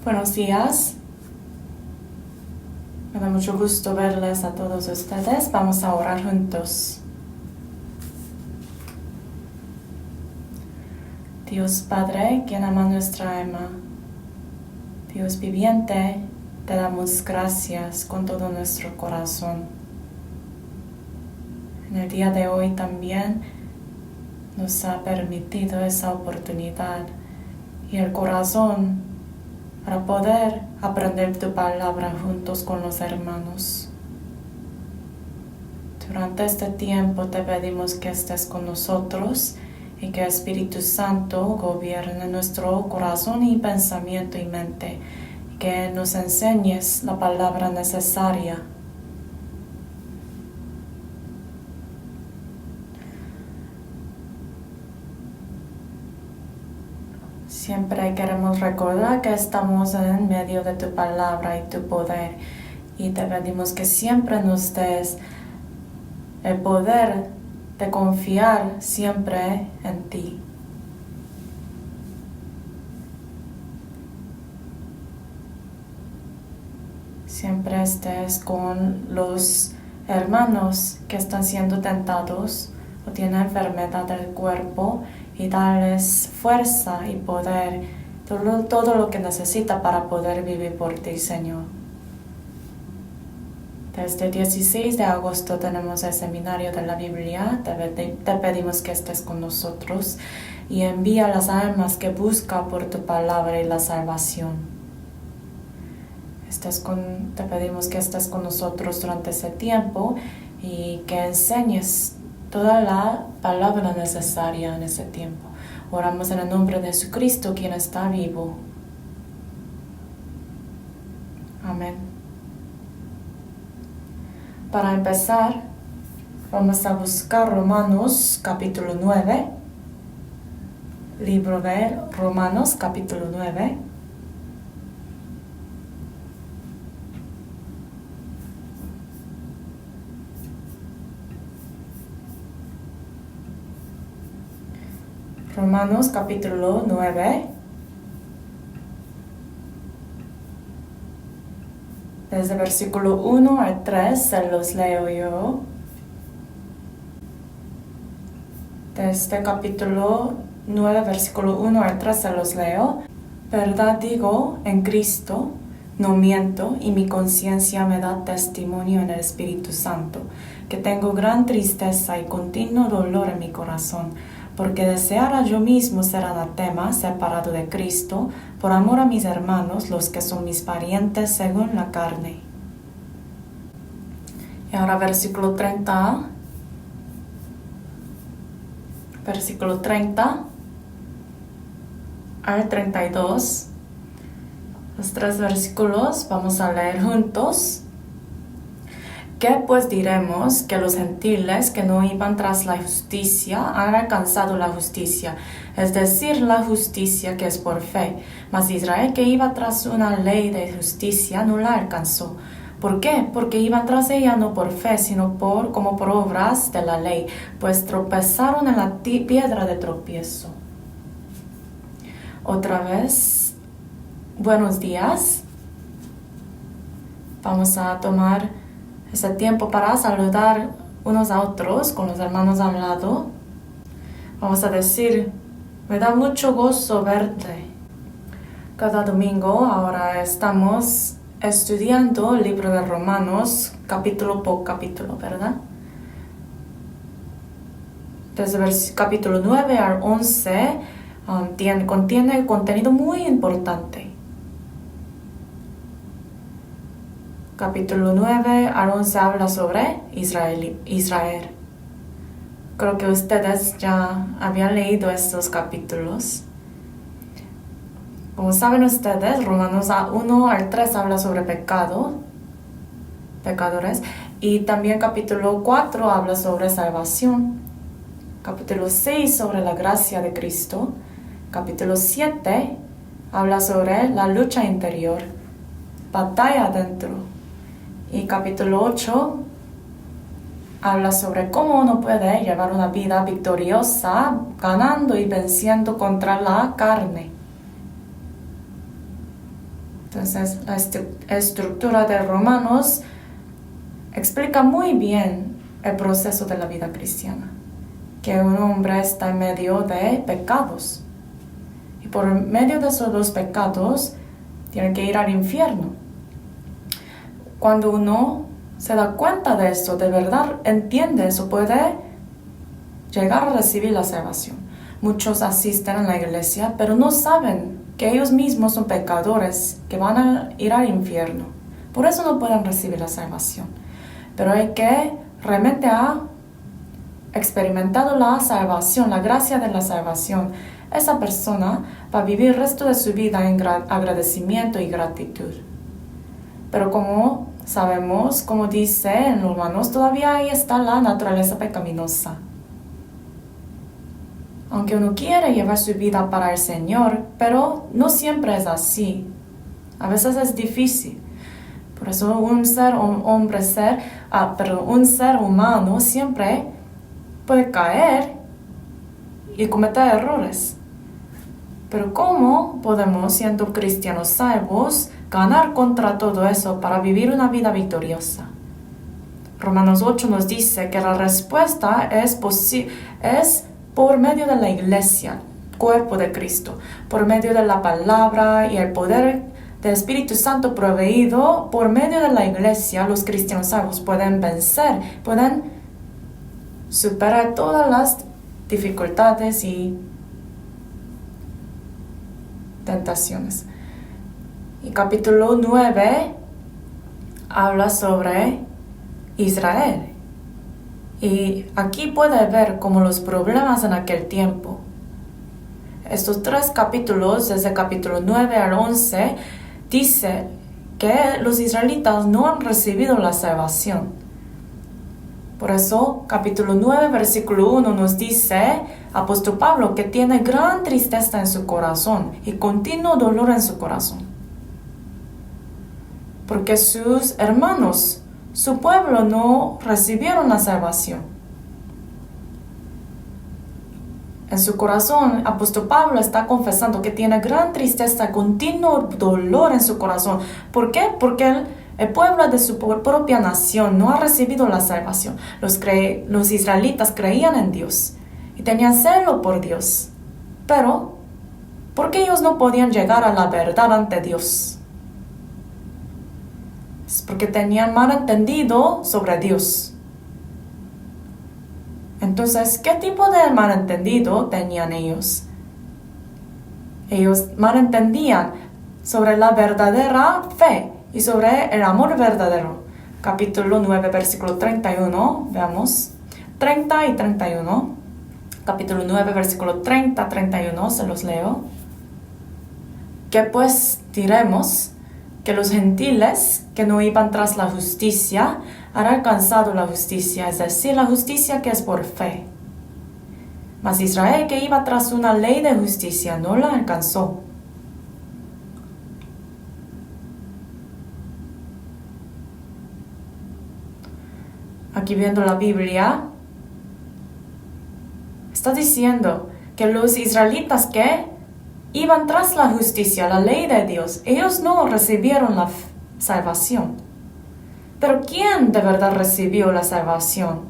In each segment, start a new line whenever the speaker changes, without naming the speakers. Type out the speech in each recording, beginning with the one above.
Buenos días. Me da mucho gusto verles a todos ustedes. Vamos a orar juntos. Dios Padre, quien ama nuestra alma, Dios viviente, te damos gracias con todo nuestro corazón. En el día de hoy también nos ha permitido esa oportunidad y el corazón para poder aprender tu palabra juntos con los hermanos. Durante este tiempo te pedimos que estés con nosotros y que el Espíritu Santo gobierne nuestro corazón y pensamiento y mente, y que nos enseñes la palabra necesaria. Siempre queremos recordar que estamos en medio de tu palabra y tu poder, y te pedimos que siempre nos des el poder de confiar siempre en ti. Siempre estés con los hermanos que están siendo tentados o tienen enfermedad del cuerpo y darles fuerza y poder, todo lo que necesita para poder vivir por ti, Señor. Desde el 16 de agosto tenemos el seminario de la Biblia. Te pedimos que estés con nosotros y envía las almas que buscan por tu palabra y la salvación. Te pedimos que estés con nosotros durante ese tiempo y que enseñes toda la palabra necesaria en ese tiempo. Oramos en el nombre de Jesucristo, quien está vivo. Amén. Para empezar, vamos a buscar Romanos capítulo 9. Libro de Romanos capítulo 9. Romanos capítulo 9. Desde versículo 1 al 3 se los leo yo. Desde capítulo 9, versículo 1 al 3 se los leo. Verdad digo en Cristo, no miento, y mi conciencia me da testimonio en el Espíritu Santo, que tengo gran tristeza y continuo dolor en mi corazón, porque deseara yo mismo ser anatema, separado de Cristo, por amor a mis hermanos, los que son mis parientes según la carne. Y ahora versículo 30. Versículo 30 al 32. Los 3 versículos vamos a leer juntos. ¿Qué pues diremos? Que los gentiles que no iban tras la justicia han alcanzado la justicia, es decir, la justicia que es por fe. Mas Israel que iba tras una ley de justicia no la alcanzó. ¿Por qué? Porque iban tras ella no por fe, sino como por obras de la ley, pues tropezaron en la piedra de tropiezo. Otra vez, buenos días. Vamos a tomar ese tiempo para saludar unos a otros con los hermanos al lado. Vamos a decir, me da mucho gozo verte. Cada domingo ahora estamos estudiando el libro de Romanos, capítulo por capítulo, ¿verdad? Desde el capítulo 9 al 11 contiene contenido muy importante. Capítulo 9 al 11 habla sobre Israel. Creo que ustedes ya habían leído estos capítulos. Como saben ustedes, Romanos 1 al 3 habla sobre pecadores. Y también capítulo 4 habla sobre salvación. Capítulo 6 sobre la gracia de Cristo. Capítulo 7 habla sobre la lucha interior, batalla adentro. Y capítulo 8 habla sobre cómo uno puede llevar una vida victoriosa, ganando y venciendo contra la carne. Entonces, la estructura de Romanos explica muy bien el proceso de la vida cristiana, que un hombre está en medio de pecados. Y por medio de esos dos pecados, tiene que ir al infierno. Cuando uno se da cuenta de esto, de verdad entiende eso, puede llegar a recibir la salvación. Muchos asisten a la iglesia, pero no saben que ellos mismos son pecadores, que van a ir al infierno. Por eso no pueden recibir la salvación. Pero hay que realmente ha experimentado la salvación, la gracia de la salvación. Esa persona va a vivir el resto de su vida en agradecimiento y gratitud. Pero como sabemos, como dice en Romanos, todavía ahí está la naturaleza pecaminosa. Aunque uno quiere llevar su vida para el Señor, pero no siempre es así. A veces es difícil. Por eso un ser humano siempre puede caer y cometer errores. Pero ¿cómo podemos, siendo cristianos salvos, ganar contra todo eso para vivir una vida victoriosa? Romanos 8 nos dice que la respuesta es por medio de la iglesia, cuerpo de Cristo, por medio de la palabra y el poder del Espíritu Santo proveído. Por medio de la iglesia, los cristianos salvos pueden vencer, pueden superar todas las dificultades y tentaciones. Y capítulo 9 habla sobre Israel. Y aquí puede ver como los problemas en aquel tiempo. Estos 3 capítulos, desde capítulo 9 al 11, dice que los israelitas no han recibido la salvación. Por eso, capítulo 9, versículo 1 nos dice, apóstol Pablo, que tiene gran tristeza en su corazón y continuo dolor en su corazón. Porque sus hermanos, su pueblo, no recibieron la salvación. En su corazón, apóstol Pablo está confesando que tiene gran tristeza, continuo dolor en su corazón. ¿Por qué? Porque el pueblo de su propia nación no ha recibido la salvación. Los israelitas creían en Dios y tenían celo por Dios. Pero, ¿por qué ellos no podían llegar a la verdad ante Dios? Es porque tenían malentendido sobre Dios. Entonces, ¿qué tipo de malentendido tenían ellos? Ellos malentendían sobre la verdadera fe y sobre el amor verdadero. Capítulo 9, versículo 31, veamos. 30 y 31. Capítulo 9, versículo 30, 31, se los leo. ¿Qué pues diremos? Que los gentiles que no iban tras la justicia han alcanzado la justicia, es decir, la justicia que es por fe. Mas Israel, que iba tras una ley de justicia, no la alcanzó. Aquí viendo la Biblia, está diciendo que los israelitas que iban tras la justicia, la ley de Dios, ellos no recibieron la salvación. Pero ¿quién de verdad recibió la salvación?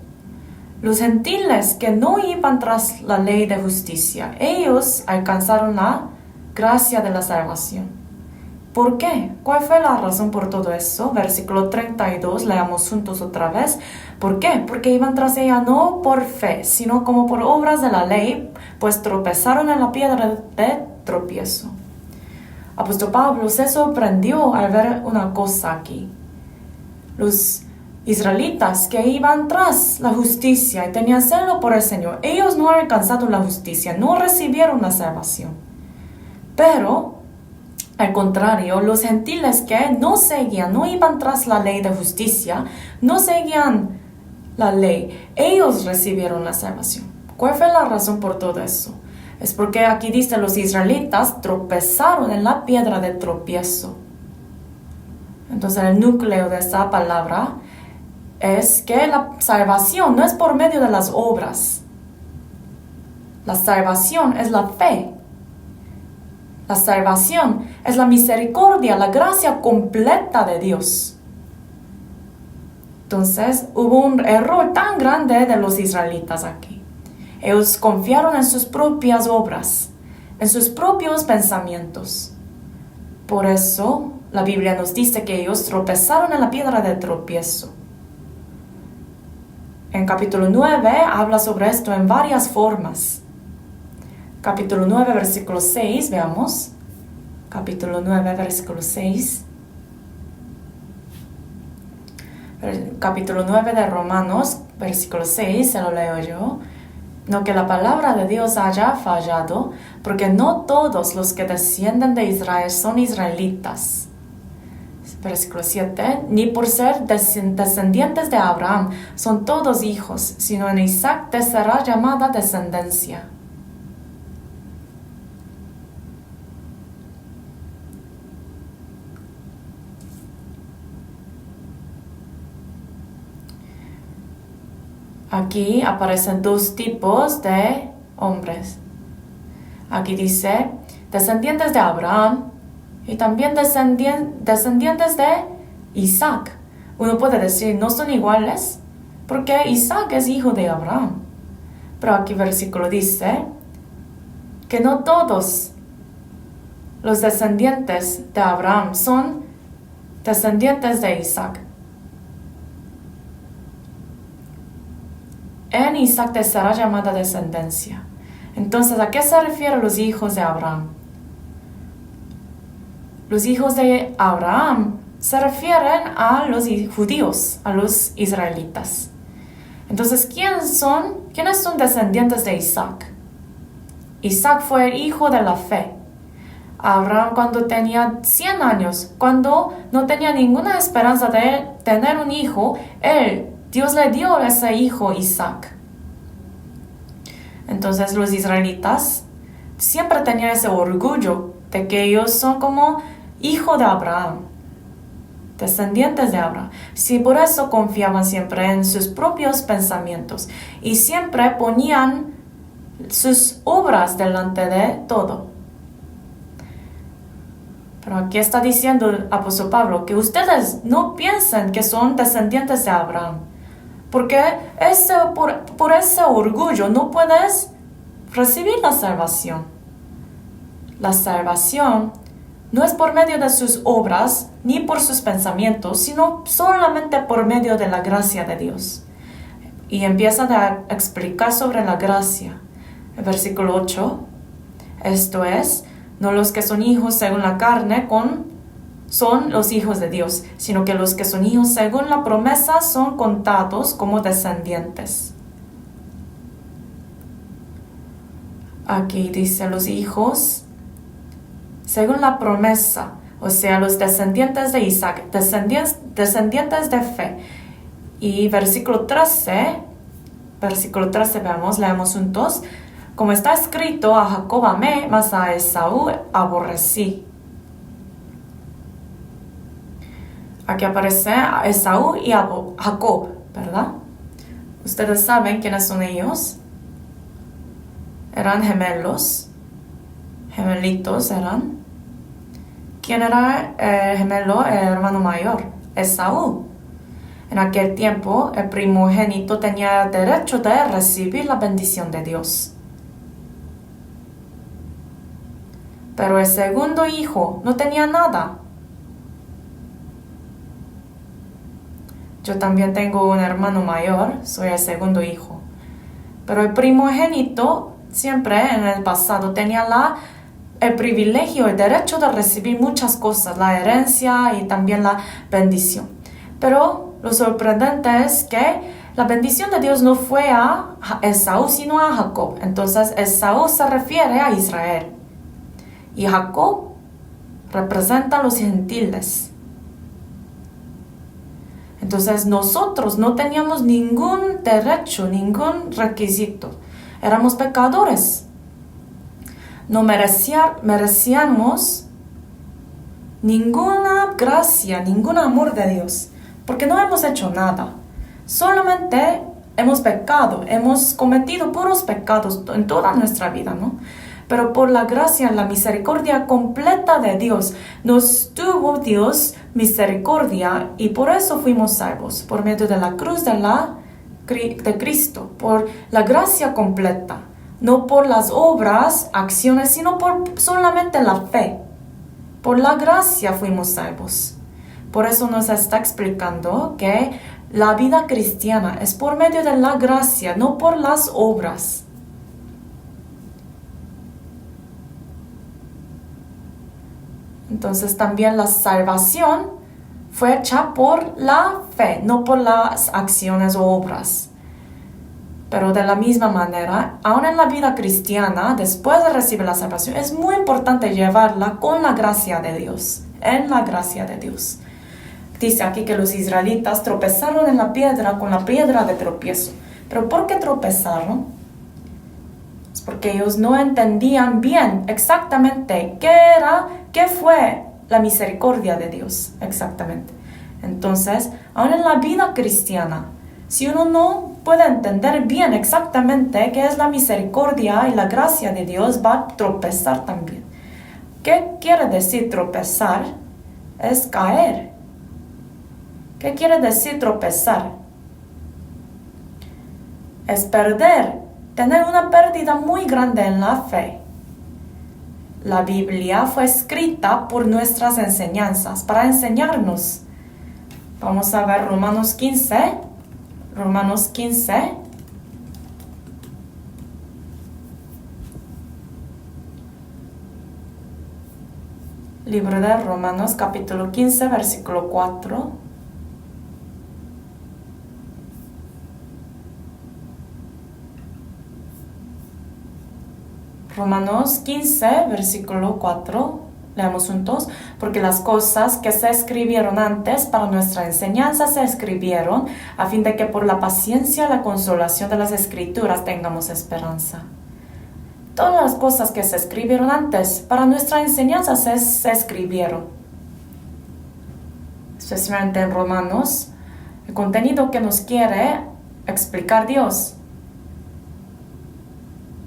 Los gentiles que no iban tras la ley de justicia, ellos alcanzaron la gracia de la salvación. ¿Por qué? ¿Cuál fue la razón por todo eso? Versículo 32, leamos juntos otra vez. ¿Por qué? Porque iban tras ella no por fe, sino como por obras de la ley, pues tropezaron en la piedra de tropiezo. Apóstol Pablo se sorprendió al ver una cosa aquí. Los israelitas que iban tras la justicia y tenían celo por el Señor, ellos no han alcanzado la justicia, no recibieron la salvación. Pero, al contrario, los gentiles que no seguían, no iban tras la ley de justicia, no seguían la ley, ellos recibieron la salvación. ¿Cuál fue la razón por todo eso? Es porque aquí dice los israelitas tropezaron en la piedra de tropiezo. Entonces el núcleo de esta palabra es que la salvación no es por medio de las obras. La salvación es la fe. La salvación Es la misericordia, la gracia completa de Dios. Entonces, hubo un error tan grande de los israelitas aquí. Ellos confiaron en sus propias obras, en sus propios pensamientos. Por eso, la Biblia nos dice que ellos tropezaron en la piedra de tropiezo. En capítulo 9 habla sobre esto en varias formas. Capítulo 9, versículo 6, veamos. Capítulo 9, versículo 6. Capítulo 9 de Romanos, versículo 6, se lo leo yo. No que la palabra de Dios haya fallado, porque no todos los que descienden de Israel son israelitas. Versículo 7, ni por ser descendientes de Abraham son todos hijos, sino en Isaac te será llamada descendencia. Aquí aparecen dos tipos de hombres. Aquí dice descendientes de Abraham y también descendientes de Isaac. Uno puede decir, ¿no son iguales? Porque Isaac es hijo de Abraham. Pero aquí el versículo dice que no todos los descendientes de Abraham son descendientes de Isaac. En Isaac te será llamada descendencia. Entonces, ¿a qué se refieren los hijos de Abraham? Los hijos de Abraham se refieren a los judíos, a los israelitas. Entonces, ¿quiénes son descendientes de Isaac? Isaac fue el hijo de la fe. Abraham cuando tenía 100 años, cuando no tenía ninguna esperanza de tener un hijo, Dios le dio a ese hijo Isaac. Entonces los israelitas siempre tenían ese orgullo de que ellos son como hijo de Abraham, descendientes de Abraham. Sí, por eso confiaban siempre en sus propios pensamientos y siempre ponían sus obras delante de todo. Pero aquí está diciendo el apóstol Pablo que ustedes no piensen que son descendientes de Abraham. Porque por ese orgullo no puedes recibir la salvación. La salvación no es por medio de sus obras ni por sus pensamientos, sino solamente por medio de la gracia de Dios. Y empieza a explicar sobre la gracia. El versículo 8, esto es, no los que son hijos según la carne son los hijos de Dios, sino que los que son hijos según la promesa son contados como descendientes. Aquí dice los hijos según la promesa, o sea, los descendientes de Isaac, descendientes de fe. Y versículo 13, leemos juntos. Como está escrito, a Jacob amé, mas a Esaú aborrecí. Aquí aparece Esaú y Jacob, ¿verdad? Ustedes saben quiénes son ellos. Eran gemelitos eran. ¿Quién era el gemelo, el hermano mayor? Esaú. En aquel tiempo, el primogénito tenía derecho de recibir la bendición de Dios. Pero el segundo hijo no tenía nada. Yo también tengo un hermano mayor, soy el segundo hijo. Pero el primogénito siempre en el pasado tenía el privilegio, el derecho de recibir muchas cosas, la herencia y también la bendición. Pero lo sorprendente es que la bendición de Dios no fue a Esaú, sino a Jacob. Entonces Esaú se refiere a Israel. Y Jacob representa a los gentiles. Entonces nosotros no teníamos ningún derecho, ningún requisito. Éramos pecadores. No merecíamos ninguna gracia, ningún amor de Dios. Porque no hemos hecho nada. Solamente hemos pecado, hemos cometido puros pecados en toda nuestra vida, ¿no? pero por la gracia y la misericordia completa de Dios, nos tuvo Dios misericordia y por eso fuimos salvos, por medio de la cruz de Cristo, por la gracia completa, no por las obras, acciones, sino por solamente la fe. Por la gracia fuimos salvos. Por eso nos está explicando que la vida cristiana es por medio de la gracia, no por las obras. Entonces también la salvación fue hecha por la fe, no por las acciones o obras. Pero de la misma manera, aún en la vida cristiana, después de recibir la salvación, es muy importante llevarla con la gracia de Dios, en la gracia de Dios. Dice aquí que los israelitas tropezaron en la piedra con la piedra de tropiezo. ¿Pero por qué tropezaron? Es porque ellos no entendían bien exactamente qué fue la misericordia de Dios, exactamente. Entonces, aún en la vida cristiana, si uno no puede entender bien exactamente qué es la misericordia y la gracia de Dios, va a tropezar también. ¿Qué quiere decir tropezar? Es caer. ¿Qué quiere decir tropezar? Es perder, tener una pérdida muy grande en la fe. La Biblia fue escrita por nuestras enseñanzas, para enseñarnos. Vamos a ver Romanos 15. Romanos 15. Libro de Romanos, capítulo 15, versículo 4. Romanos 15, versículo 4, leemos juntos, porque las cosas que se escribieron antes para nuestra enseñanza se escribieron a fin de que por la paciencia y la consolación de las Escrituras tengamos esperanza. Todas las cosas que se escribieron antes para nuestra enseñanza se escribieron. Especialmente en Romanos, el contenido que nos quiere explicar Dios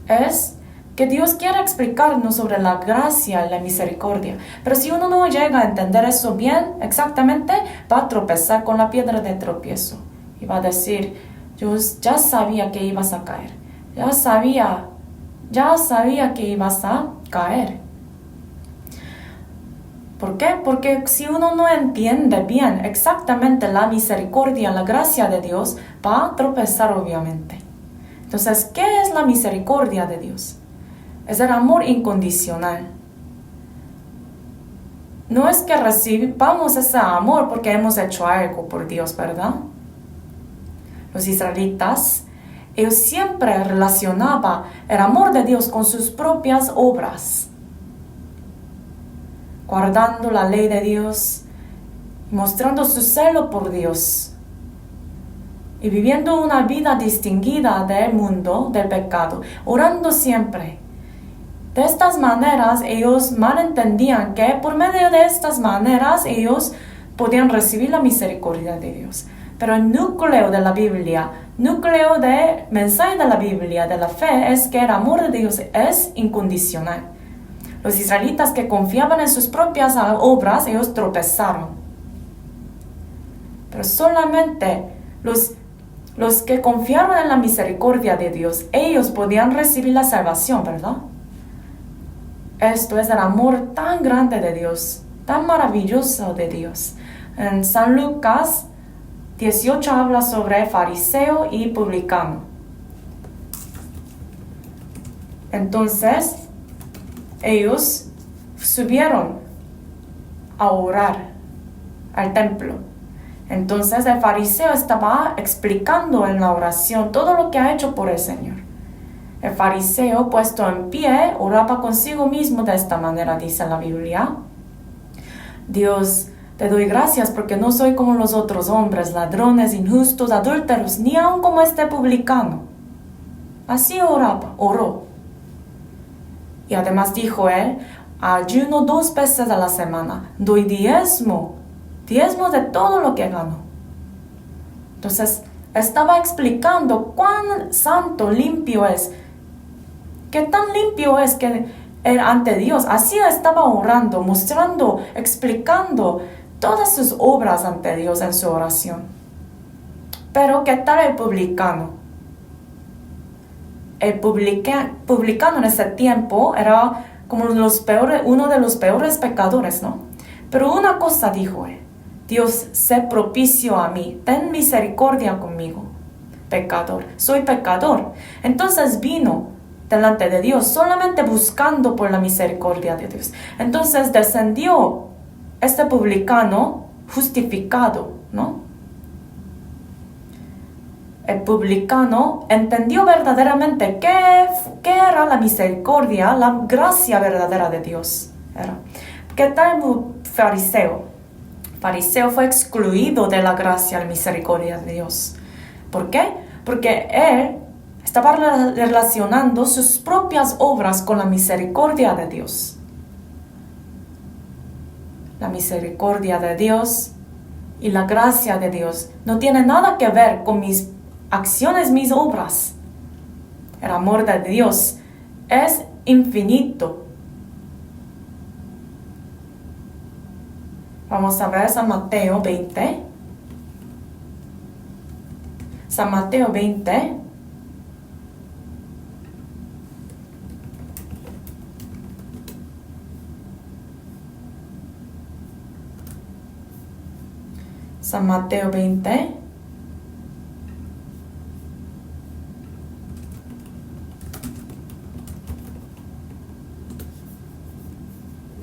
es que Dios quiere explicarnos sobre la gracia y la misericordia. Pero si uno no llega a entender eso bien, exactamente, va a tropezar con la piedra de tropiezo. Y va a decir, yo ya sabía que ibas a caer. Ya sabía que ibas a caer. ¿Por qué? Porque si uno no entiende bien exactamente la misericordia, la gracia de Dios, va a tropezar obviamente. Entonces, ¿qué es la misericordia de Dios? Es el amor incondicional. No es que recibamos ese amor porque hemos hecho algo por Dios, ¿verdad? Los israelitas, ellos siempre relacionaban el amor de Dios con sus propias obras, guardando la ley de Dios, mostrando su celo por Dios y viviendo una vida distinguida del mundo, del pecado, orando siempre. De estas maneras, ellos malentendían que por medio de estas maneras ellos podían recibir la misericordia de Dios. Pero el núcleo de la Biblia, núcleo del mensaje de la Biblia, de la fe, es que el amor de Dios es incondicional. Los israelitas que confiaban en sus propias obras, ellos tropezaron. Pero solamente los que confiaron en la misericordia de Dios, ellos podían recibir la salvación, ¿verdad? Esto es el amor tan grande de Dios, tan maravilloso de Dios. En San Lucas 18 habla sobre fariseo y publicano. Entonces, ellos subieron a orar al templo. Entonces, el fariseo estaba explicando en la oración todo lo que ha hecho por el Señor. El fariseo, puesto en pie, oraba consigo mismo de esta manera, dice la Biblia. Dios, te doy gracias porque no soy como los otros hombres, ladrones, injustos, adúlteros, ni aun como este publicano. Así oró. Y además dijo él, ayuno 2 veces a la semana, doy diezmo de todo lo que gano. Entonces, estaba explicando cuán santo, limpio es. Que tan limpio es que ante Dios. Así estaba orando, mostrando, explicando todas sus obras ante Dios en su oración. Pero ¿qué tal el publicano? El publicano en ese tiempo era como uno de los peores pecadores, ¿no? Pero una cosa dijo él: Dios, sé propicio a mí, ten misericordia conmigo, pecador, soy pecador. Entonces vino delante de Dios solamente buscando por la misericordia de Dios. Entonces descendió este publicano justificado, ¿no? El publicano entendió verdaderamente qué era la misericordia, la gracia verdadera de Dios. ¿Qué tal el fariseo? El fariseo fue excluido de la gracia y la misericordia de Dios. ¿Por qué? Porque él estaba relacionando sus propias obras con la misericordia de Dios. La misericordia de Dios y la gracia de Dios no tiene nada que ver con mis acciones, mis obras. El amor de Dios es infinito. Vamos a ver San Mateo 20. San Mateo 20. San Mateo 20.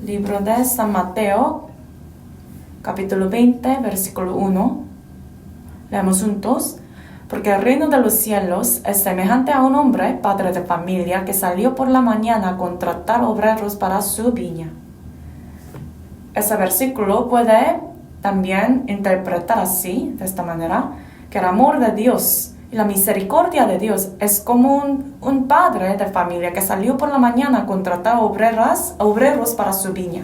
Libro de San Mateo, capítulo 20, versículo 1. Leemos juntos. Porque el reino de los cielos es semejante a un hombre, padre de familia, que salió por la mañana a contratar obreros para su viña. Ese versículo puede también interpretar así, de esta manera, que el amor de Dios y la misericordia de Dios es como un padre de familia que salió por la mañana a contratar obreros para su viña.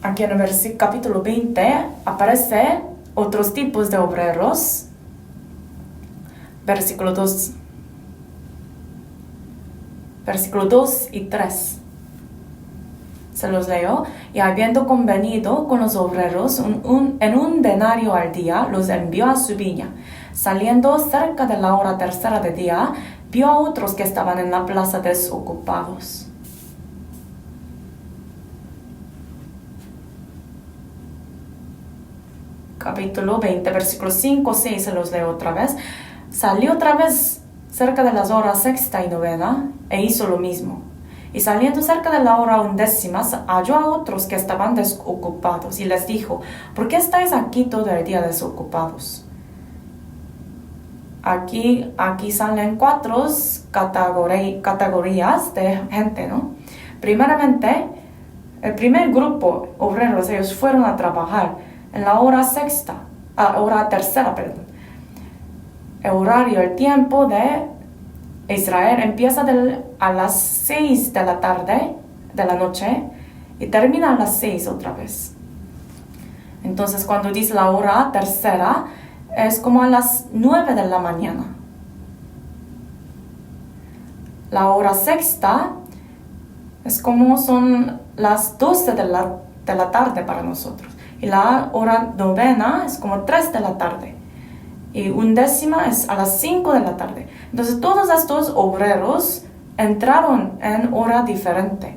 Aquí en el capítulo 20 aparece otros tipos de obreros. Versículo 2 y 3. Se los leo. Y habiendo convenido con los obreros en un denario al día, los envió a su viña. Saliendo cerca de la hora tercera de día, vio a otros que estaban en la plaza desocupados. Capítulo 20, versículos 5, 6, se los leo otra vez. Salió otra vez cerca de las horas sexta y novena, e hizo lo mismo. Y saliendo cerca de la hora 11, halló a otros que estaban desocupados, y les dijo: ¿por qué estáis aquí todo el día desocupados? Aquí salen 4 categorías de gente, ¿no? Primeramente, el primer grupo, obreros, ellos fueron a trabajar en la hora tercera. El horario, el tiempo de Israel empieza a las 6 de la tarde, de la noche, y termina a las 6 otra vez. Entonces, cuando dice la hora tercera, es como a las 9 de la mañana. La hora sexta es como son las 12 de la tarde para nosotros. Y la hora novena es como 3 de la tarde. Y 11 es a las 5 de la tarde. Entonces todos estos obreros entraron en hora diferente.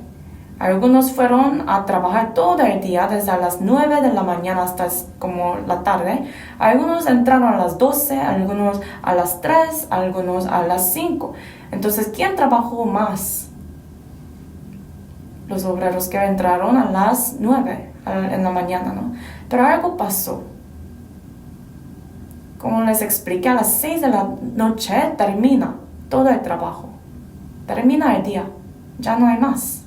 Algunos fueron a trabajar todo el día, desde las 9 de la mañana hasta como la tarde. Algunos entraron a las 12, algunos a las 3, algunos a las 5. Entonces, ¿quién trabajó más? Los obreros que entraron a las 9 en la mañana, ¿no? Pero algo pasó. Como les expliqué, a las 6 de la noche termina todo el trabajo. Termina el día. Ya no hay más.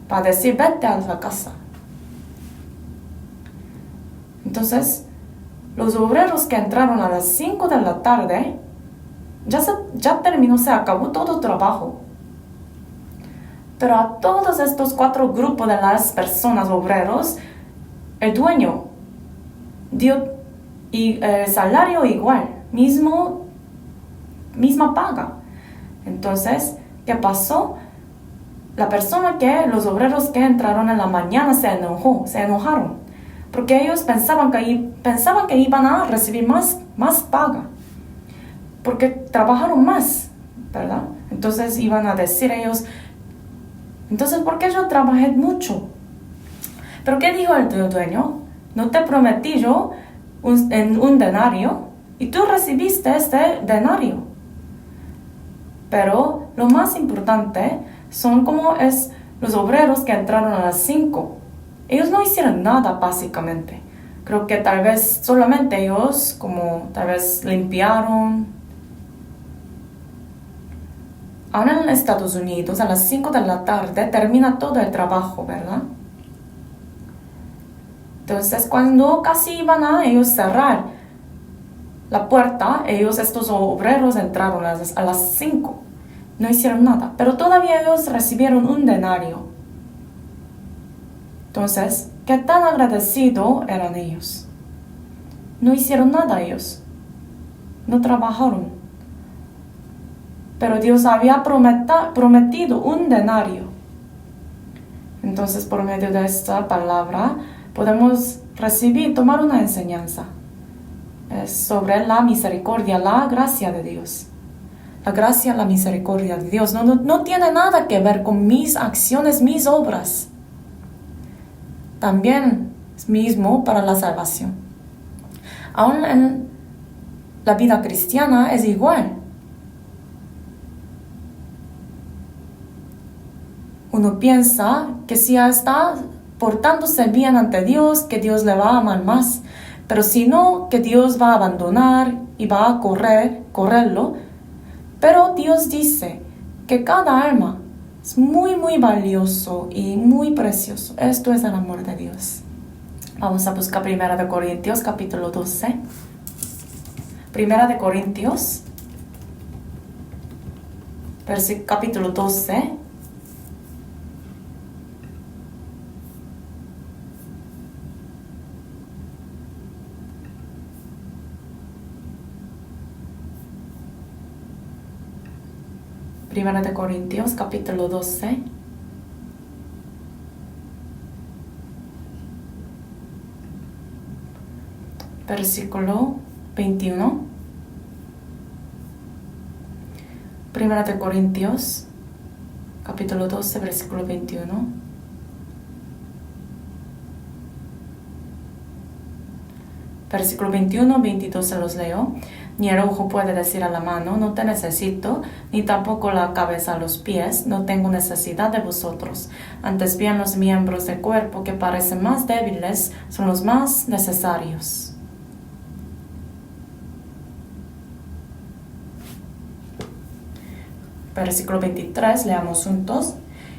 Para decir, vete a la casa. Entonces, los obreros que entraron a las 5 de la tarde, ya terminó, se acabó todo el trabajo. Pero a todos estos 4 grupos de las personas obreros, el dueño dio salario igual, misma paga. Entonces, ¿Qué pasó? Los obreros que entraron en la mañana se enojaron, porque ellos pensaban que iban a recibir más paga, porque trabajaron más, ¿verdad? Entonces iban a decir ellos, entonces, ¿por qué yo trabajé mucho? ¿Pero qué dijo el dueño? ¿No te prometí yo un denario? Y tú recibiste este denario. Pero lo más importante son los obreros que entraron a las 5. Ellos no hicieron nada, básicamente. Creo que tal vez solamente ellos, tal vez limpiaron. Ahora en Estados Unidos, a las 5 de la tarde, termina todo el trabajo, ¿verdad? Entonces, cuando casi iban a ellos cerrar la puerta, estos obreros entraron a las 5. No hicieron nada, pero todavía ellos recibieron un denario. Entonces, ¿qué tan agradecidos eran ellos? No hicieron nada ellos. No trabajaron. Pero Dios había prometido un denario. Entonces, por medio de esta palabra, podemos tomar una enseñanza. Es sobre la misericordia, la gracia de Dios. La gracia, la misericordia de Dios no tiene nada que ver con mis acciones, mis obras. También es mismo para la salvación. Aún en la vida cristiana es igual. Uno piensa que si está portándose bien ante Dios, que Dios le va a amar más. Pero si no, que Dios va a abandonar y va a correrlo. Pero Dios dice que cada alma es muy, muy valioso y muy precioso. Esto es el amor de Dios. Vamos a buscar 1 Corintios, capítulo 12. 1 Corintios, capítulo 12. Primera de Corintios, capítulo 12. Versículo 21. Primera de Corintios, capítulo 12, versículo 21. Versículo 21, 22 se los leo. Ni el ojo puede decir a la mano, no te necesito, ni tampoco la cabeza a los pies, no tengo necesidad de vosotros. Antes bien los miembros del cuerpo que parecen más débiles son los más necesarios. Versículo 23, leamos juntos.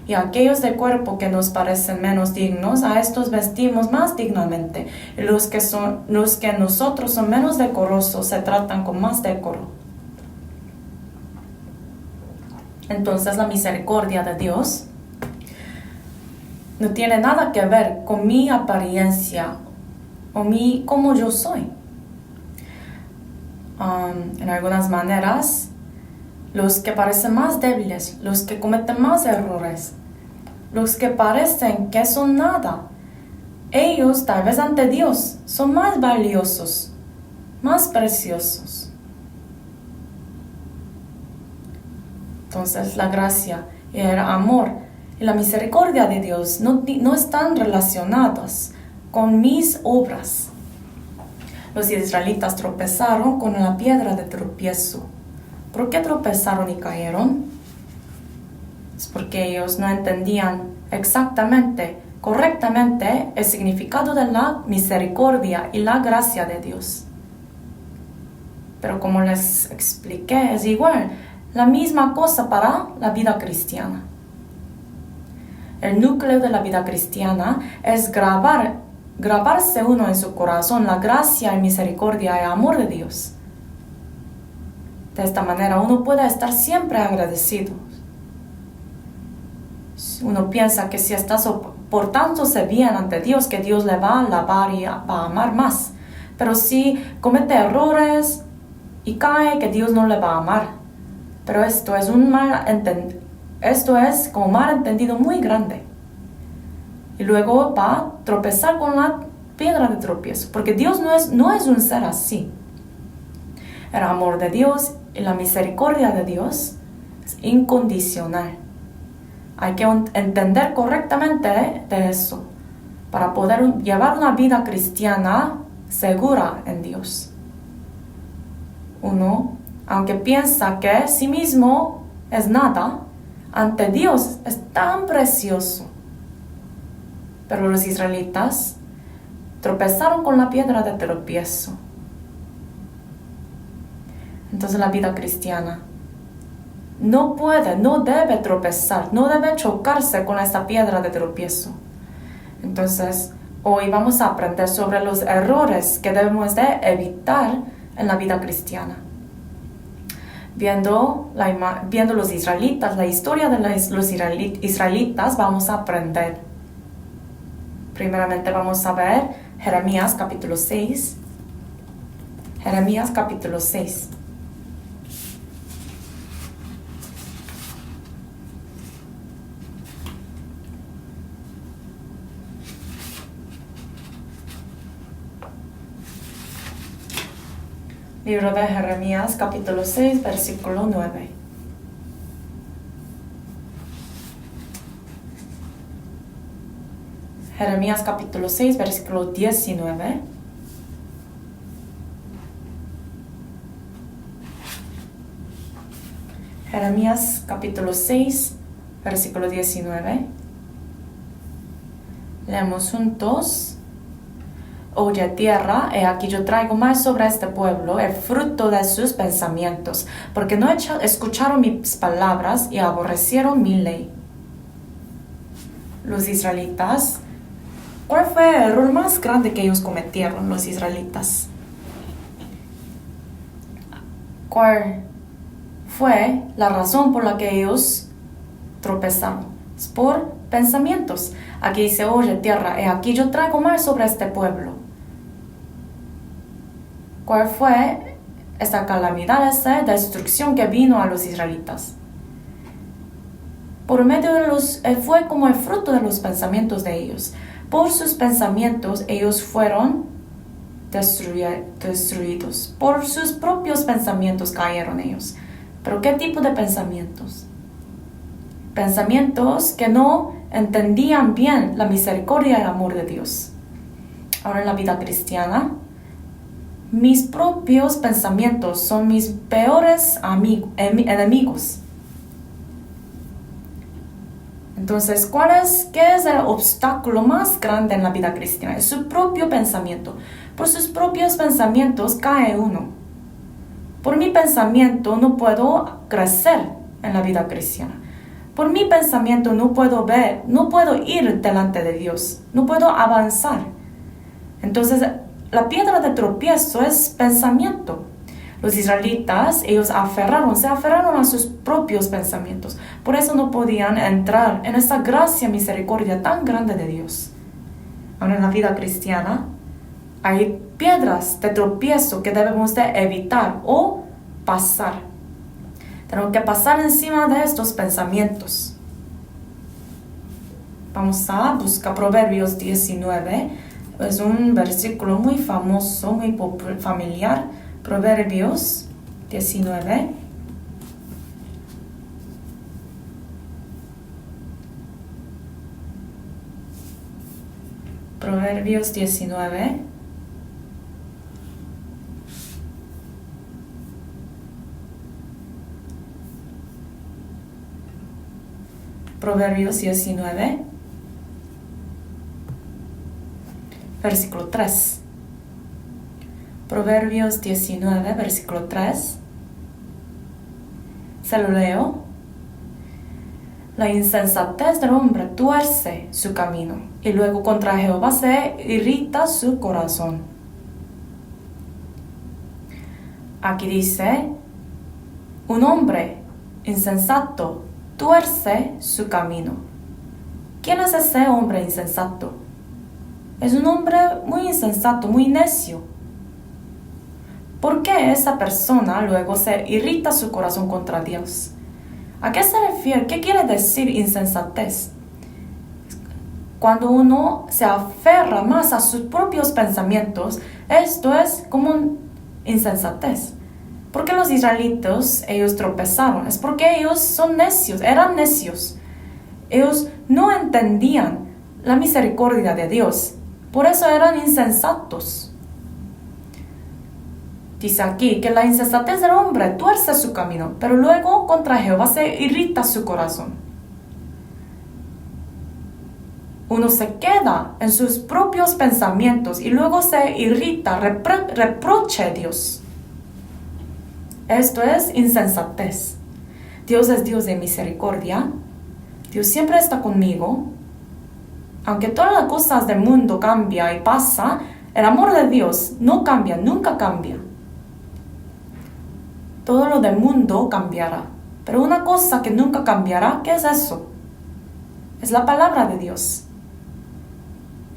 Y a aquellos del cuerpo que nos parecen menos dignos, a estos vestimos más dignamente. Y los que nosotros son menos decorosos se tratan con más decoro. Entonces la misericordia de Dios no tiene nada que ver con mi apariencia o cómo yo soy. En algunas maneras, los que parecen más débiles, los que cometen más errores, los que parecen que son nada, ellos tal vez ante Dios son más valiosos, más preciosos. Entonces la gracia y el amor y la misericordia de Dios no están relacionados con mis obras. Los israelitas tropezaron con la piedra de tropiezo. ¿Por qué tropezaron y cayeron? Es porque ellos no entendían correctamente el significado de la misericordia y la gracia de Dios. Pero como les expliqué, es igual, la misma cosa para la vida cristiana. El núcleo de la vida cristiana es grabarse uno en su corazón la gracia y misericordia y amor de Dios. De esta manera uno puede estar siempre agradecido. Uno piensa que si está portándose bien ante Dios, que Dios le va a alabar y va a amar más. Pero si comete errores y cae, que Dios no le va a amar. Pero esto es un Esto es como malentendido muy grande. Y luego va a tropezar con la piedra de tropiezo, porque Dios no es un ser así. El amor de Dios y la misericordia de Dios es incondicional. Hay que entender correctamente de eso para poder llevar una vida cristiana segura en Dios. Uno, aunque piensa que sí mismo es nada, ante Dios es tan precioso. Pero los israelitas tropezaron con la piedra de tropiezo. Entonces la vida cristiana no debe tropezar, no debe chocarse con esta piedra de tropiezo. Entonces, hoy vamos a aprender sobre los errores que debemos de evitar en la vida cristiana. Viendo los israelitas, la historia de los israelitas, vamos a aprender. Primeramente vamos a ver Jeremías capítulo 6. Jeremías capítulo 6. Libro de Jeremías, capítulo 6, versículo 9. Jeremías, capítulo 6, versículo 19. Jeremías, capítulo 6, versículo 19. Leemos juntos. Oye tierra, he aquí yo traigo mal sobre este pueblo el fruto de sus pensamientos, porque no escucharon mis palabras y aborrecieron mi ley. Los israelitas, ¿cuál fue el error más grande que ellos cometieron, los israelitas? ¿Cuál fue la razón por la que ellos tropezaron? Es por pensamientos. Aquí dice, oye tierra, he aquí yo traigo mal sobre este pueblo. ¿Cuál fue esta calamidad, esta destrucción que vino a los israelitas? Por medio de fue como el fruto de los pensamientos de ellos. Por sus pensamientos ellos fueron destruidos. Por sus propios pensamientos cayeron ellos. ¿Pero qué tipo de pensamientos? Pensamientos que no entendían bien la misericordia y el amor de Dios. Ahora en la vida cristiana, mis propios pensamientos son mis peores enemigos. Entonces, ¿qué es el obstáculo más grande en la vida cristiana? Es su propio pensamiento. Por sus propios pensamientos cae uno. Por mi pensamiento no puedo crecer en la vida cristiana. Por mi pensamiento no puedo ir delante de Dios. No puedo avanzar. Entonces, la piedra de tropiezo es pensamiento. Los israelitas, ellos se aferraron a sus propios pensamientos. Por eso no podían entrar en esa gracia, misericordia tan grande de Dios. Ahora en la vida cristiana, hay piedras de tropiezo que debemos de evitar o pasar. Tenemos que pasar encima de estos pensamientos. Vamos a buscar Proverbios 19. Es un versículo muy famoso, muy familiar. Proverbios 19. Proverbios 19. Proverbios 19. Versículo 3. Proverbios 19, versículo 3. Se lo leo. La insensatez del hombre tuerce su camino, y luego contra Jehová se irrita su corazón. Aquí dice, un hombre insensato tuerce su camino. ¿Quién es ese hombre insensato? Es un hombre muy insensato, muy necio. ¿Por qué esa persona luego se irrita su corazón contra Dios? ¿A qué se refiere? ¿Qué quiere decir insensatez? Cuando uno se aferra más a sus propios pensamientos, esto es como insensatez. ¿Por qué los israelitas, ellos tropezaron? Es porque ellos son necios, eran necios. Ellos no entendían la misericordia de Dios. Por eso eran insensatos. Dice aquí que la insensatez del hombre tuerce su camino, pero luego contra Jehová se irrita su corazón. Uno se queda en sus propios pensamientos y luego se irrita, reproche a Dios. Esto es insensatez. Dios es Dios de misericordia. Dios siempre está conmigo. Aunque todas las cosas del mundo cambian y pasan, el amor de Dios no cambia, nunca cambia. Todo lo del mundo cambiará. Pero una cosa que nunca cambiará, ¿qué es eso? Es la palabra de Dios.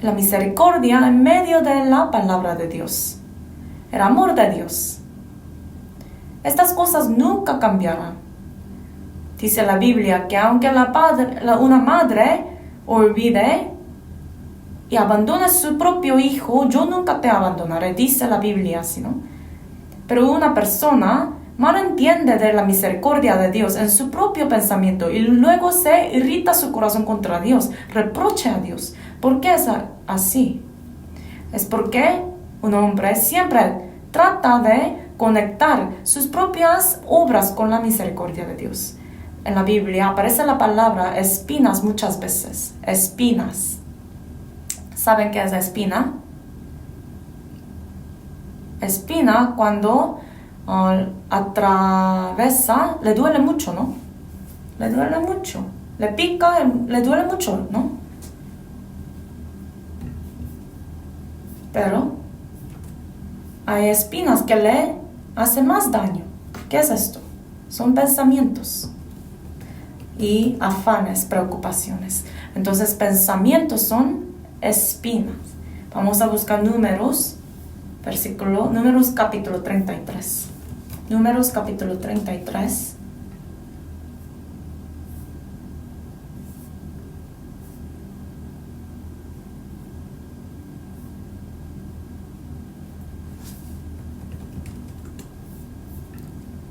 La misericordia en medio de la palabra de Dios. El amor de Dios. Estas cosas nunca cambiarán. Dice la Biblia que aunque una madre olvide y abandone a su propio hijo, yo nunca te abandonaré, dice la Biblia, ¿sí, no? Pero una persona mal entiende de la misericordia de Dios en su propio pensamiento y luego se irrita su corazón contra Dios, reprocha a Dios. ¿Por qué es así? Es porque un hombre siempre trata de conectar sus propias obras con la misericordia de Dios. En la Biblia aparece la palabra espinas muchas veces. Espinas. ¿Saben qué es la espina? Espina cuando atraviesa, le duele mucho, ¿no? Le duele mucho. Le pica, le duele mucho, ¿no? Pero hay espinas que le hacen más daño. ¿Qué es esto? Son pensamientos y afanes, preocupaciones. Entonces, pensamientos son espinas. Vamos a buscar Números capítulo 33. Números capítulo 33.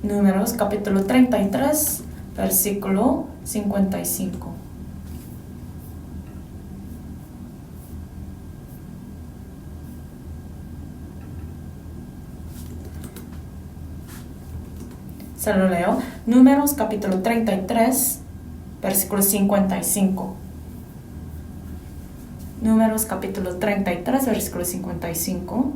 Números capítulo 33, versículo 55. Se lo leo. Números capítulo 33, versículo 55. Números capítulo 33, versículo 55.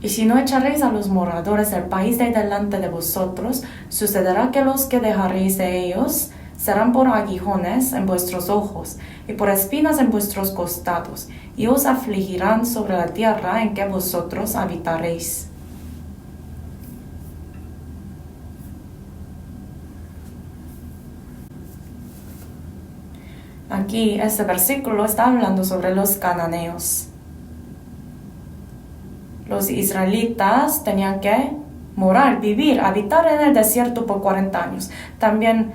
Y si no echaréis a los moradores del país de delante de vosotros, sucederá que los que dejaréis de ellos serán por aguijones en vuestros ojos y por espinas en vuestros costados, y os afligirán sobre la tierra en que vosotros habitaréis. Aquí este versículo está hablando sobre los cananeos. Los israelitas tenían que morar, vivir, habitar en el desierto por 40 años. También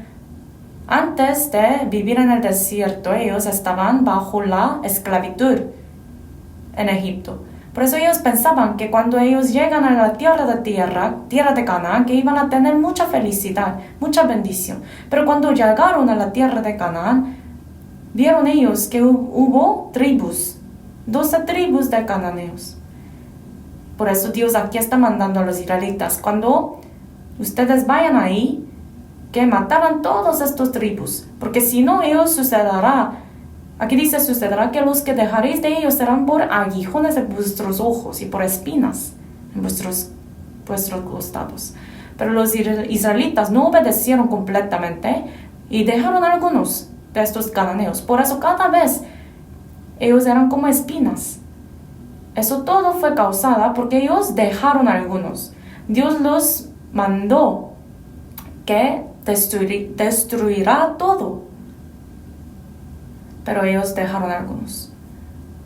antes de vivir en el desierto, ellos estaban bajo la esclavitud en Egipto. Por eso ellos pensaban que cuando ellos llegan a la tierra de Canaán, que iban a tener mucha felicidad, mucha bendición. Pero cuando llegaron a la tierra de Canaán, vieron ellos que hubo tribus, 12 tribus de cananeos. Por eso Dios aquí está mandando a los israelitas, cuando ustedes vayan ahí, que mataran todos estos tribus, porque si no, aquí dice, sucederá que los que dejaréis de ellos serán por aguijones en vuestros ojos y por espinas en vuestros costados. Pero los israelitas no obedecieron completamente y dejaron a algunos de estos cananeos. Por eso cada vez ellos eran como espinas. Eso todo fue causado porque ellos dejaron a algunos. Dios los mandó que destruirá todo. Pero ellos dejaron a algunos.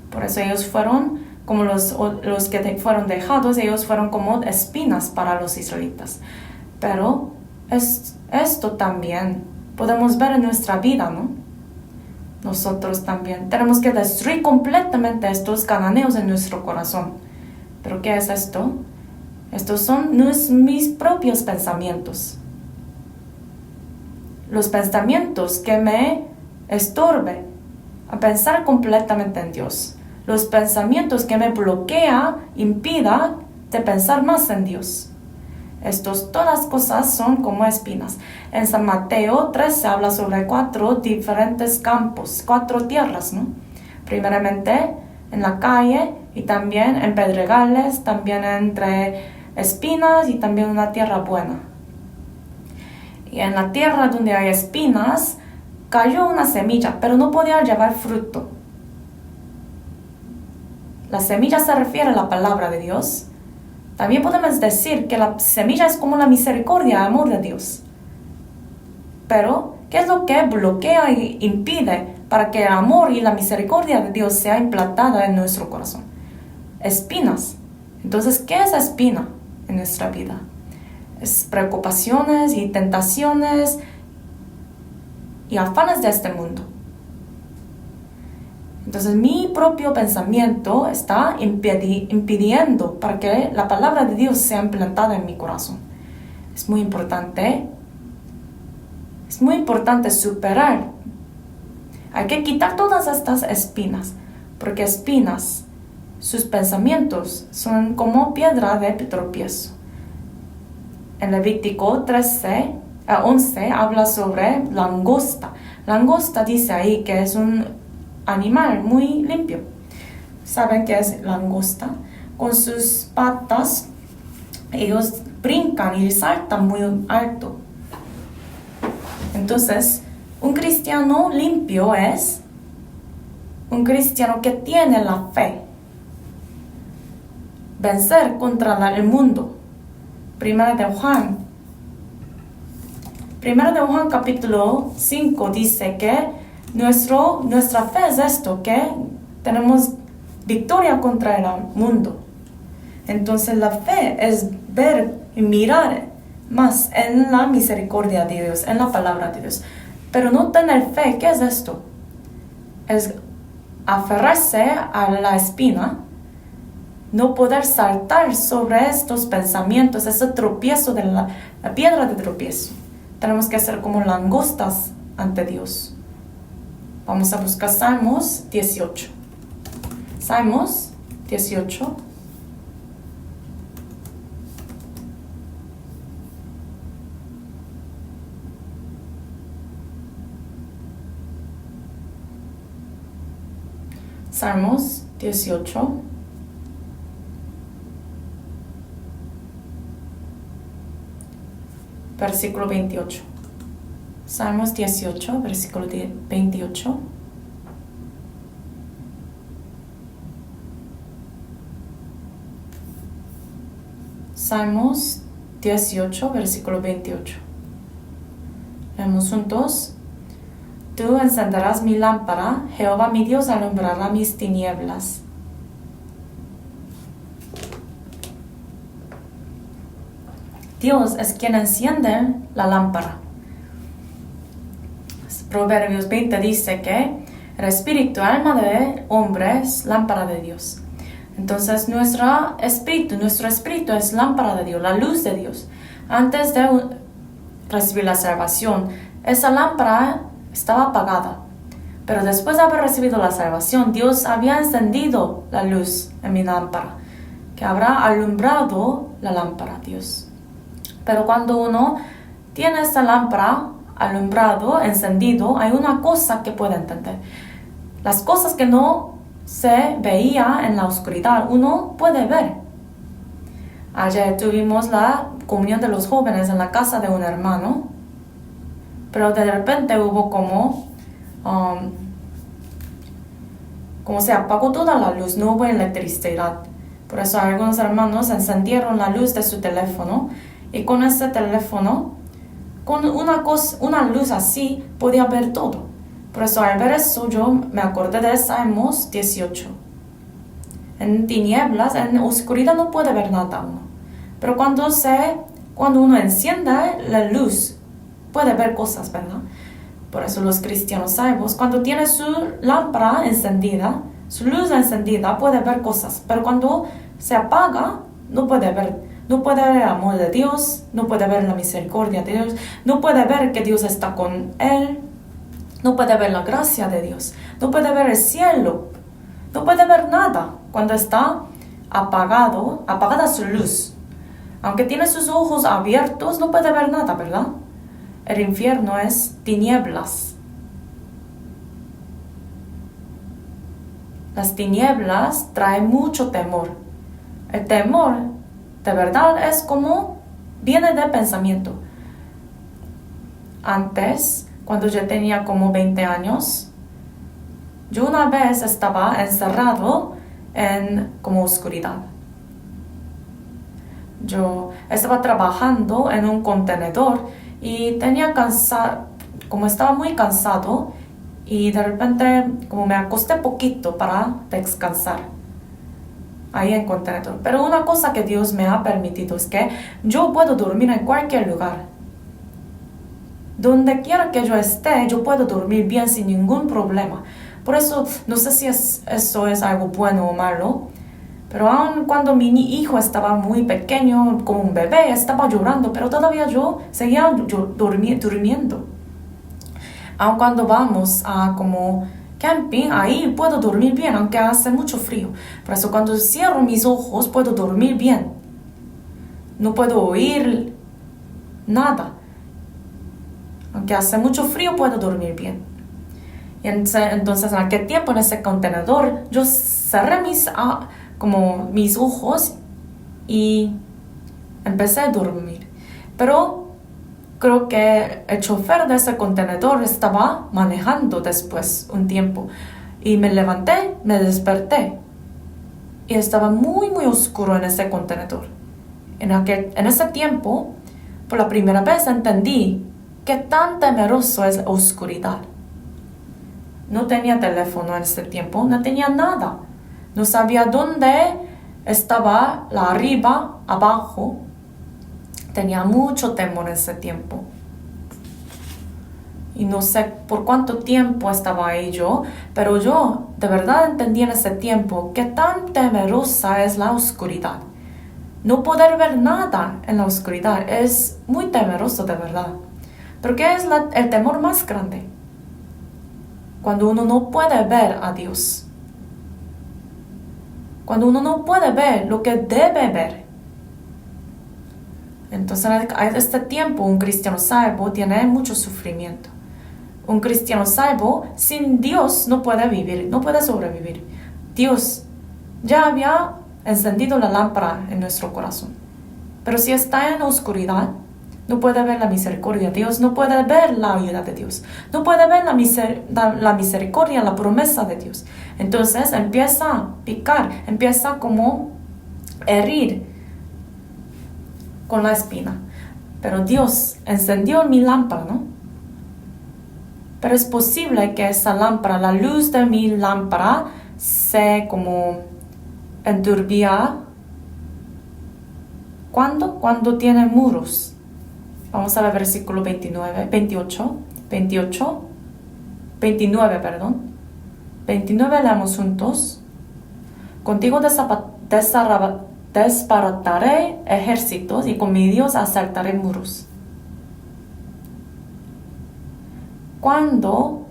Por eso ellos fueron como los que fueron dejados, ellos fueron como espinas para los israelitas. Pero esto también podemos ver en nuestra vida, ¿no? Nosotros también tenemos que destruir completamente estos cananeos en nuestro corazón. ¿Pero qué es esto? Estos son mis propios pensamientos. Los pensamientos que me estorben a pensar completamente en Dios. Los pensamientos que me bloquean, impida de pensar más en Dios. Todas cosas son como espinas. En San Mateo 13 habla sobre 4 diferentes campos, 4 tierras, ¿no? Primeramente en la calle y también en pedregales, también entre espinas y también una tierra buena. Y en la tierra donde hay espinas, cayó una semilla, pero no podía llevar fruto. La semilla se refiere a la palabra de Dios. También podemos decir que la semilla es como la misericordia, el amor de Dios. Pero, ¿qué es lo que bloquea e impide para que el amor y la misericordia de Dios sea implantada en nuestro corazón? Espinas. Entonces, ¿qué es espina en nuestra vida? Es preocupaciones y tentaciones y afanes de este mundo. Entonces mi propio pensamiento está impidiendo para que la palabra de Dios sea implantada en mi corazón. Es muy importante superar. Hay que quitar todas estas espinas, porque espinas, sus pensamientos son como piedra de tropiezo. En Levítico 11 habla sobre langosta. Langosta dice ahí que es un animal muy limpio. ¿Saben qué es langosta? Con sus patas, ellos brincan y saltan muy alto. Entonces, un cristiano limpio es un cristiano que tiene la fe. Vencer contra el mundo. Primera de Juan capítulo 5 dice que nuestra fe es esto, que tenemos victoria contra el mundo. Entonces la fe es ver y mirar más en la misericordia de Dios, en la palabra de Dios. Pero no tener fe, ¿qué es esto? Es aferrarse a la espina, no poder saltar sobre estos pensamientos, ese tropiezo de la piedra de tropiezo. Tenemos que ser como langostas ante Dios. Vamos a buscar Salmos 18. Salmos 18. Salmos 18. Versículo 28. Salmos 18, versículo 28. Salmos 18, versículo 28. Leemos juntos. Tú encenderás mi lámpara, Jehová mi Dios alumbrará mis tinieblas. Dios es quien enciende la lámpara. Proverbios 20 dice que el espíritu, alma de hombre es lámpara de Dios. Entonces nuestro espíritu es lámpara de Dios, la luz de Dios. Antes de recibir la salvación, esa lámpara estaba apagada. Pero después de haber recibido la salvación, Dios había encendido la luz en mi lámpara, que habrá alumbrado la lámpara, Dios. Pero cuando uno tiene esa lámpara alumbrado, encendido, hay una cosa que puede entender. Las cosas que no se veía en la oscuridad, uno puede ver. Ayer tuvimos la comunión de los jóvenes en la casa de un hermano, pero de repente hubo como se apagó toda la luz, no hubo electricidad. Por eso algunos hermanos encendieron la luz de su teléfono y con ese teléfono, con una luz así, podía ver todo. Por eso al ver eso yo me acordé de Salmos 18. En tinieblas, en oscuridad no puede ver nada uno. Pero cuando uno enciende la luz, puede ver cosas, ¿verdad? Por eso los cristianos salvos, cuando tienen su lámpara encendida, su luz encendida, puede ver cosas. Pero cuando se apaga, no puede ver. No puede ver el amor de Dios, no puede ver la misericordia de Dios, no puede ver que Dios está con él, no puede ver la gracia de Dios, no puede ver el cielo, no puede ver nada cuando está apagada su luz. Aunque tiene sus ojos abiertos, no puede ver nada, ¿verdad? El infierno es tinieblas. Las tinieblas traen mucho temor. El temor, de verdad, es como viene del pensamiento. Antes, cuando yo tenía como 20 años, yo una vez estaba encerrado en como oscuridad. Yo estaba trabajando en un contenedor y tenía como estaba muy cansado y de repente como me acosté poquito para descansar ahí en contenedor. Pero una cosa que Dios me ha permitido es que yo puedo dormir en cualquier lugar. Donde quiera que yo esté, yo puedo dormir bien sin ningún problema. Por eso, no sé si eso es algo bueno o malo, pero aun cuando mi hijo estaba muy pequeño, como un bebé, estaba llorando, pero todavía yo seguía durmiendo. Aun cuando vamos a como camping, ahí puedo dormir bien, aunque hace mucho frío. Por eso cuando cierro mis ojos, puedo dormir bien. No puedo oír nada. Aunque hace mucho frío, puedo dormir bien. Y entonces, en aquel tiempo, en ese contenedor, yo cerré mis ojos y empecé a dormir. Pero creo que el chofer de ese contenedor estaba manejando después un tiempo. Y me levanté, me desperté. Y estaba muy, muy oscuro en ese contenedor. En ese tiempo, por la primera vez entendí qué tan temeroso es la oscuridad. No tenía teléfono en ese tiempo, no tenía nada. No sabía dónde estaba la arriba, abajo. Tenía mucho temor en ese tiempo. Y no sé por cuánto tiempo estaba ahí yo, pero yo de verdad entendí en ese tiempo qué tan temerosa es la oscuridad. No poder ver nada en la oscuridad es muy temeroso de verdad. Pero ¿qué es el temor más grande? Cuando uno no puede ver a Dios. Cuando uno no puede ver lo que debe ver. Entonces, en este tiempo, un cristiano salvo tiene mucho sufrimiento. Un cristiano salvo, sin Dios, no puede vivir, no puede sobrevivir. Dios ya había encendido la lámpara en nuestro corazón. Pero si está en la oscuridad, no puede ver la misericordia de Dios, no puede ver la ayuda de Dios, no puede ver la misericordia, la promesa de Dios. Entonces empieza a picar, empieza como herir con la espina. Pero Dios encendió mi lámpara, ¿no? Pero es posible que esa lámpara, la luz de mi lámpara, se como enturbia. ¿Cuándo? Cuando tiene muros. Vamos a ver versículo 29 leamos juntos. Contigo desbarataré ejércitos y con mi Dios asaltaré muros. Cuando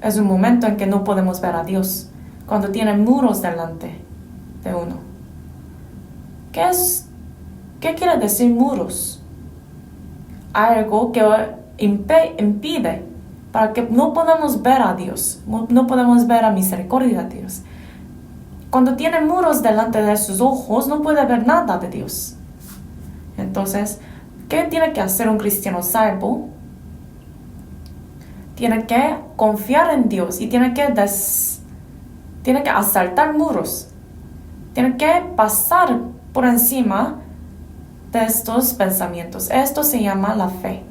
es un momento en que no podemos ver a Dios, cuando tiene muros delante de uno. ¿Qué quiere decir muros? Algo que impide para que no podamos ver a Dios, no podemos ver la misericordia de Dios. Cuando tiene muros delante de sus ojos, no puede ver nada de Dios. Entonces, ¿qué tiene que hacer un cristiano salvo? Tiene que confiar en Dios y tiene que asaltar muros. Tiene que pasar por encima de estos pensamientos. Esto se llama la fe.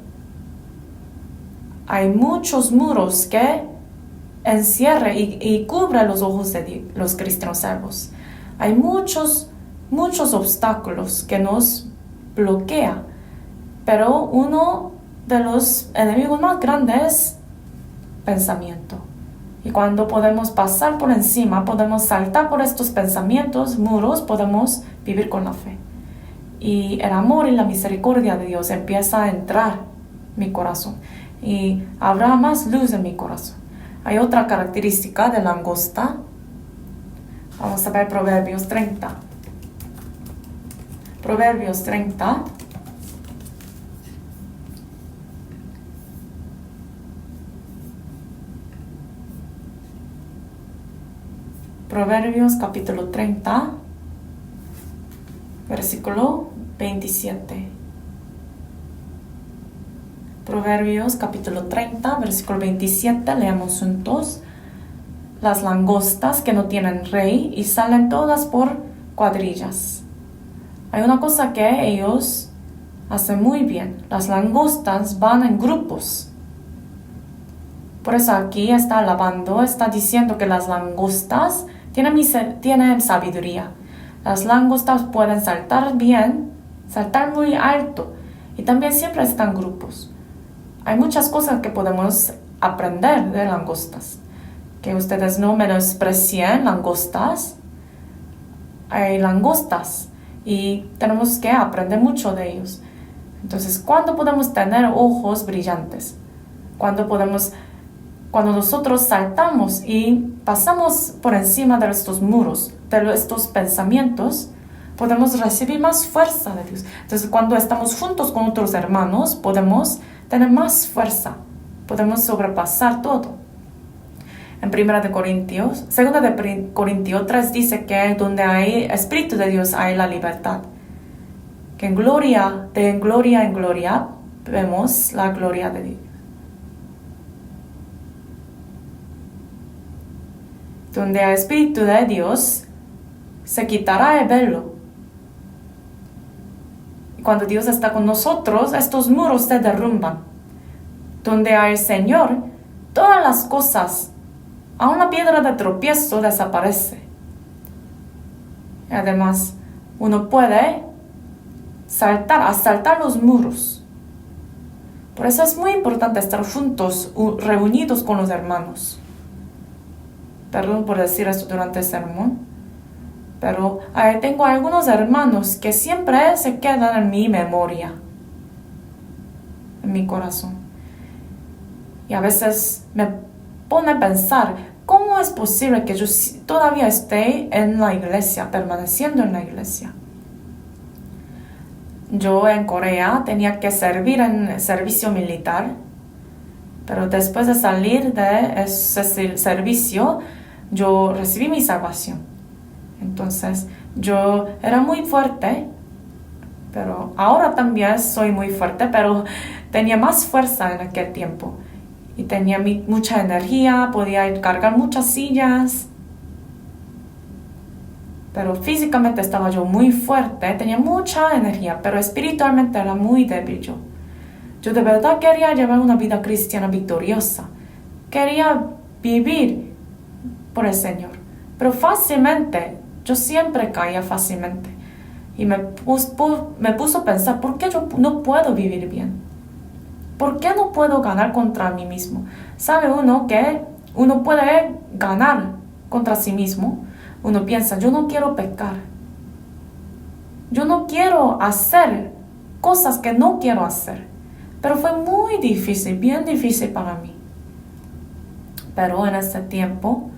Hay muchos muros que encierran y cubren los ojos de los cristianos salvos. Hay muchos obstáculos que nos bloquean, pero uno de los enemigos más grandes es pensamiento. Y cuando podemos pasar por encima, podemos saltar por estos pensamientos, muros, podemos vivir con la fe. Y el amor y la misericordia de Dios empieza a entrar en mi corazón. Y habrá más luz en mi corazón. Hay otra característica de la langosta. Vamos a ver Proverbios 30. Proverbios 30. Proverbios capítulo 30, versículo 27. Proverbios capítulo 30, versículo 27, leamos juntos. Las langostas que no tienen rey y salen todas por cuadrillas. Hay una cosa que ellos hacen muy bien. Las langostas van en grupos. Por eso aquí está alabando, está diciendo que las langostas tienen sabiduría. Las langostas pueden saltar bien, saltar muy alto y también siempre están en grupos. Hay muchas cosas que podemos aprender de langostas. Que ustedes no menosprecien langostas. Hay langostas y tenemos que aprender mucho de ellos. Entonces, ¿cuándo podemos tener ojos brillantes? Cuando nosotros saltamos y pasamos por encima de estos muros, de estos pensamientos, podemos recibir más fuerza de Dios. Entonces, cuando estamos juntos con otros hermanos, podemos tener más fuerza, podemos sobrepasar todo. En 2 Corintios 3 dice que donde hay Espíritu de Dios hay la libertad. Que en gloria en gloria vemos la gloria de Dios. Donde hay Espíritu de Dios, se quitará el velo. Y cuando Dios está con nosotros, estos muros se derrumban. Donde hay Señor, todas las cosas, aún la piedra de tropiezo desaparece. Y además, uno puede saltar los muros. Por eso es muy importante estar juntos, reunidos con los hermanos. Perdón por decir esto durante el sermón, pero tengo algunos hermanos que siempre se quedan en mi memoria, en mi corazón. Y a veces me pone a pensar, ¿cómo es posible que yo todavía esté en la iglesia, permaneciendo en la iglesia? Yo en Corea tenía que servir en el servicio militar, pero después de salir de ese servicio, yo recibí mi salvación. Entonces, yo era muy fuerte, pero ahora también soy muy fuerte, pero tenía más fuerza en aquel tiempo. Y tenía mucha energía, podía cargar muchas sillas. Pero físicamente estaba yo muy fuerte, tenía mucha energía, pero espiritualmente era muy débil yo. Yo de verdad quería llevar una vida cristiana victoriosa. Quería vivir por el Señor. Pero fácilmente, yo siempre caía fácilmente. Y me puso a pensar, ¿por qué yo no puedo vivir bien? ¿Por qué no puedo ganar contra mí mismo? ¿Sabe uno que uno puede ganar contra sí mismo? Uno piensa, yo no quiero pecar. Yo no quiero hacer cosas que no quiero hacer. Pero fue muy difícil, bien difícil para mí. Pero en ese tiempo,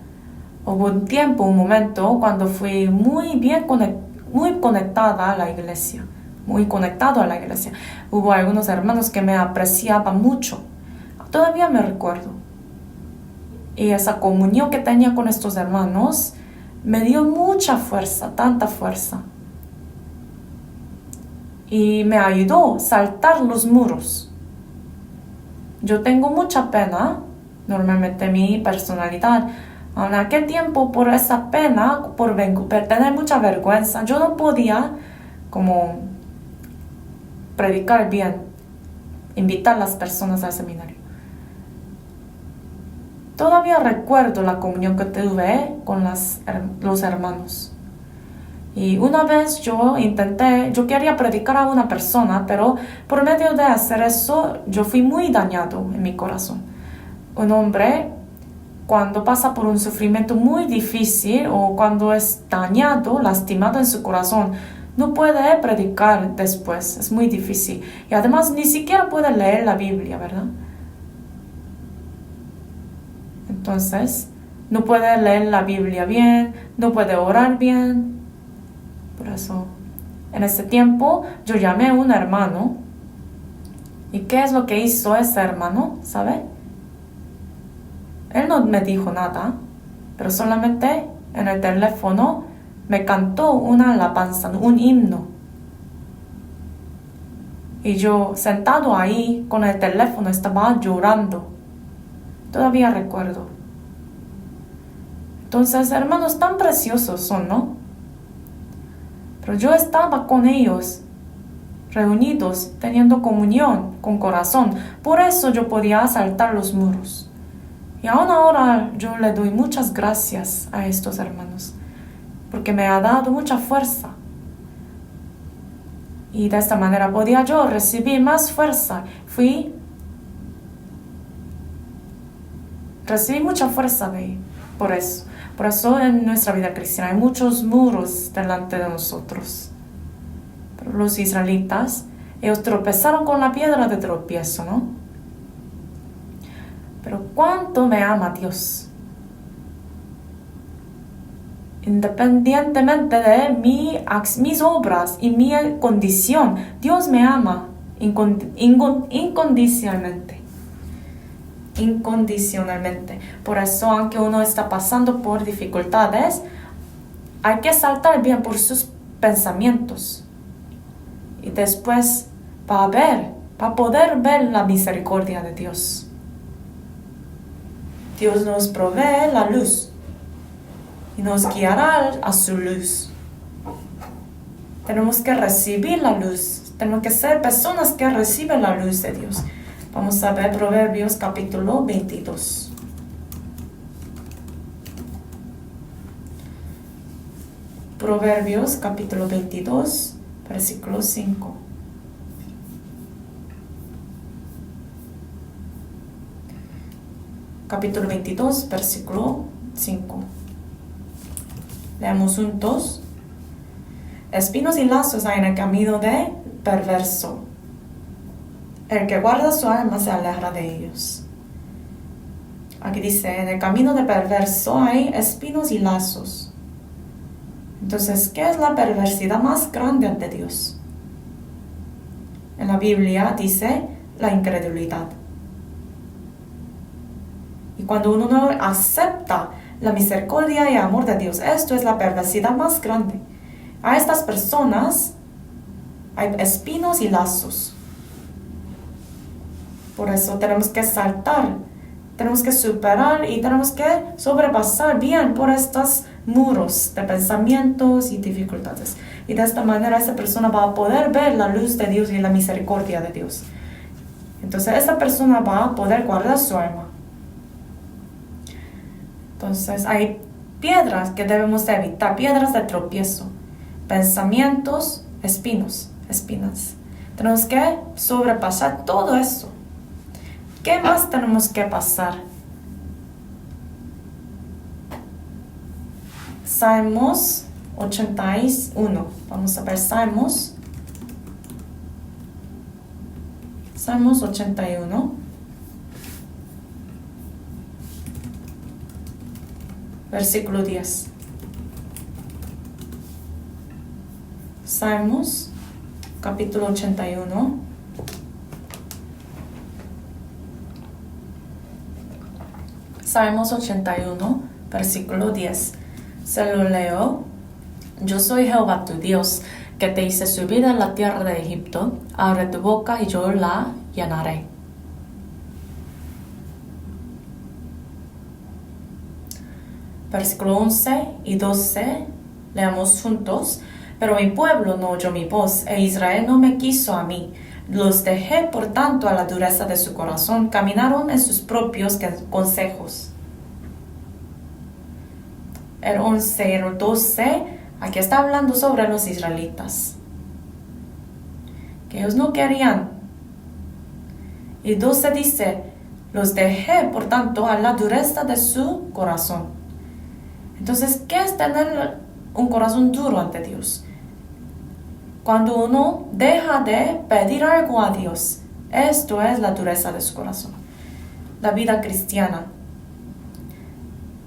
hubo un momento cuando fui muy conectada a la iglesia. Muy conectado a la iglesia. Hubo algunos hermanos que me apreciaban mucho. Todavía me recuerdo. Y esa comunión que tenía con estos hermanos me dio mucha fuerza, tanta fuerza. Y me ayudó a saltar los muros. Yo tengo mucha pena, normalmente mi personalidad. En aquel tiempo, por esa pena, por tener mucha vergüenza, yo no podía como predicar bien, invitar a las personas al seminario. Todavía recuerdo la comunión que tuve con los hermanos. Y una vez yo quería predicar a una persona, pero por medio de hacer eso, yo fui muy dañado en mi corazón. Un hombre, cuando pasa por un sufrimiento muy difícil o cuando es dañado, lastimado en su corazón, no puede predicar después, es muy difícil. Y además ni siquiera puede leer la Biblia, ¿verdad? Entonces, no puede leer la Biblia bien, no puede orar bien. Por eso, en ese tiempo, yo llamé a un hermano. ¿Y qué es lo que hizo ese hermano? ¿Sabe? Él no me dijo nada, pero solamente en el teléfono me cantó una alabanza, un himno. Y yo, sentado ahí con el teléfono, estaba llorando. Todavía recuerdo. Entonces, hermanos tan preciosos son, ¿no? Pero yo estaba con ellos, reunidos, teniendo comunión con corazón. Por eso yo podía saltar los muros. Y aún ahora yo le doy muchas gracias a estos hermanos, porque me ha dado mucha fuerza. Y de esta manera podía yo recibir más fuerza. Recibí mucha fuerza de él, por eso. Por eso en nuestra vida cristiana hay muchos muros delante de nosotros. Pero los israelitas, ellos tropezaron con la piedra de tropiezo, ¿no? Pero ¿cuánto me ama Dios? Independientemente de mis obras y mi condición, Dios me ama incondicionalmente. Incondicionalmente. Por eso, aunque uno está pasando por dificultades, hay que saltar bien por sus pensamientos. Y después va a poder ver la misericordia de Dios. Dios nos provee la luz y nos guiará a su luz. Tenemos que recibir la luz. Tenemos que ser personas que reciben la luz de Dios. Vamos a ver Proverbios capítulo 22. Proverbios capítulo 22, versículo 5. Capítulo 22, versículo 5. Leemos juntos. Espinos y lazos hay en el camino de perverso. El que guarda su alma se aleja de ellos. Aquí dice, en el camino de perverso hay espinos y lazos. Entonces, ¿qué es la perversidad más grande ante Dios? En la Biblia dice la incredulidad. Y cuando uno no acepta la misericordia y amor de Dios, esto es la perversidad más grande. A estas personas hay espinos y lazos. Por eso tenemos que saltar, tenemos que superar y tenemos que sobrepasar bien por estos muros de pensamientos y dificultades. Y de esta manera esa persona va a poder ver la luz de Dios y la misericordia de Dios. Entonces esa persona va a poder guardar su alma. Entonces hay piedras que debemos evitar, piedras de tropiezo, pensamientos, espinas. Tenemos que sobrepasar todo eso. ¿Qué más tenemos que pasar? Salmos 81. Vamos a ver Salmos 81. Versículo 10. Salmos, capítulo 81. Salmos 81, versículo 10. Se lo leo. Yo soy Jehová tu Dios, que te hice subir a la tierra de Egipto. Abre tu boca y yo la llenaré. Versículo 11 y 12, leamos juntos. Pero mi pueblo no oyó mi voz, e Israel no me quiso a mí. Los dejé, por tanto, a la dureza de su corazón, caminaron en sus propios consejos. El 11 y el 12 Aquí está hablando sobre los israelitas, que ellos no querían. Y 12 dice, los dejé, por tanto, a la dureza de su corazón. Entonces, ¿qué es tener un corazón duro ante Dios? Cuando uno deja de pedir algo a Dios, esto es la dureza de su corazón. La vida cristiana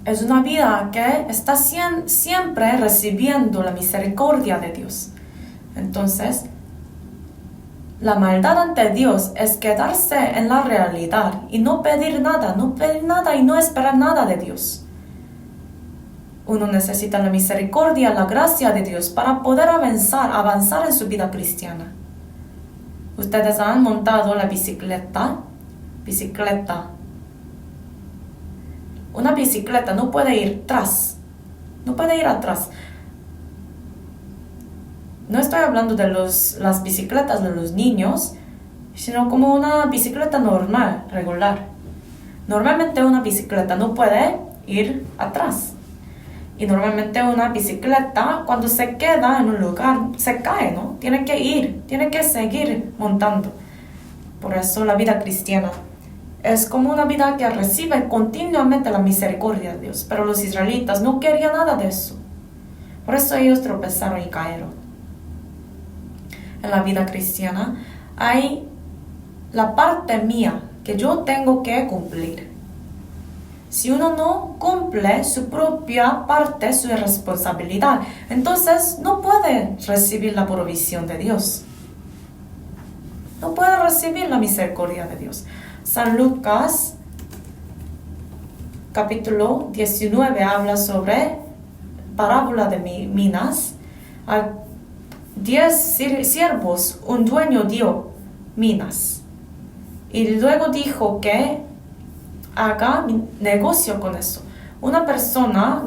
es una vida que está siempre recibiendo la misericordia de Dios. Entonces, la maldad ante Dios es quedarse en la realidad y no pedir nada y no esperar nada de Dios. Uno necesita la misericordia, la gracia de Dios para poder avanzar en su vida cristiana. Ustedes han montado la bicicleta. Una bicicleta no puede ir atrás. No estoy hablando de las bicicletas de los niños, sino como una bicicleta normal, regular. Normalmente una bicicleta no puede ir atrás. Y normalmente una bicicleta, cuando se queda en un lugar, se cae, ¿no? Tiene que seguir montando. Por eso la vida cristiana es como una vida que recibe continuamente la misericordia de Dios. Pero los israelitas no querían nada de eso. Por eso ellos tropezaron y cayeron. En la vida cristiana hay la parte mía que yo tengo que cumplir. Si uno no cumple su propia parte, su responsabilidad, entonces no puede recibir la provisión de Dios. No puede recibir la misericordia de Dios. San Lucas, capítulo 19, habla sobre parábola de minas. A 10 siervos, un dueño dio minas. Y luego dijo que haga negocio con eso. Una persona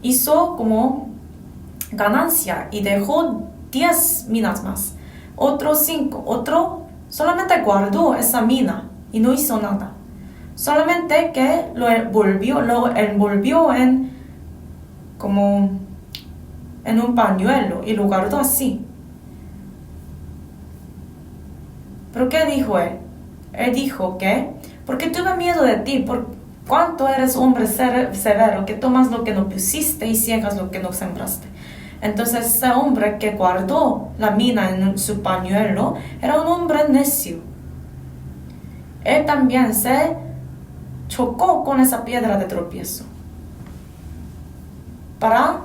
hizo como ganancia y dejó 10 minas más. Otro 5, otro solamente guardó esa mina y no hizo nada. Solamente que lo envolvió en un pañuelo y lo guardó así. ¿Pero qué dijo él? Él dijo que, porque tuve miedo de ti, por cuánto eres hombre severo, que tomas lo que no pusiste y ciegas lo que no sembraste. Entonces ese hombre que guardó la mina en su pañuelo era un hombre necio. Él también se chocó con esa piedra de tropiezo. Para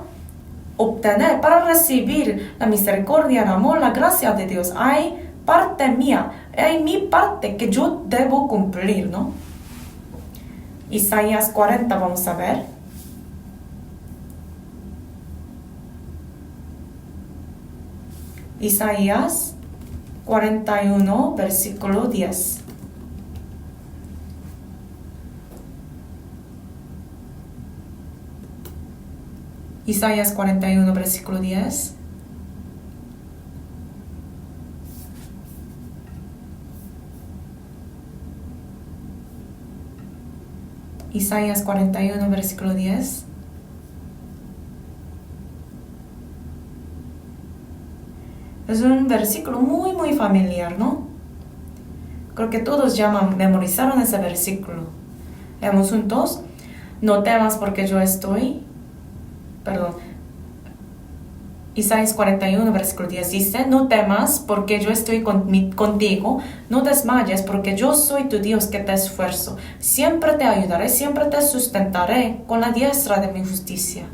recibir la misericordia, el amor, la gracia de Dios, hay parte mía, hay mi parte que yo debo cumplir, ¿no? Isaías 40, vamos a ver. Isaías 41, versículo 10. Isaías 41, versículo 10. Isaías 41, versículo 10. Es un versículo muy, muy familiar, ¿no? Creo que todos ya memorizaron ese versículo. Leemos juntos. No temas porque yo estoy. Isaías 41, versículo 10 dice, no temas porque yo estoy contigo, no desmayes porque yo soy tu Dios que te esfuerzo. Siempre te ayudaré, siempre te sustentaré con la diestra de mi justicia.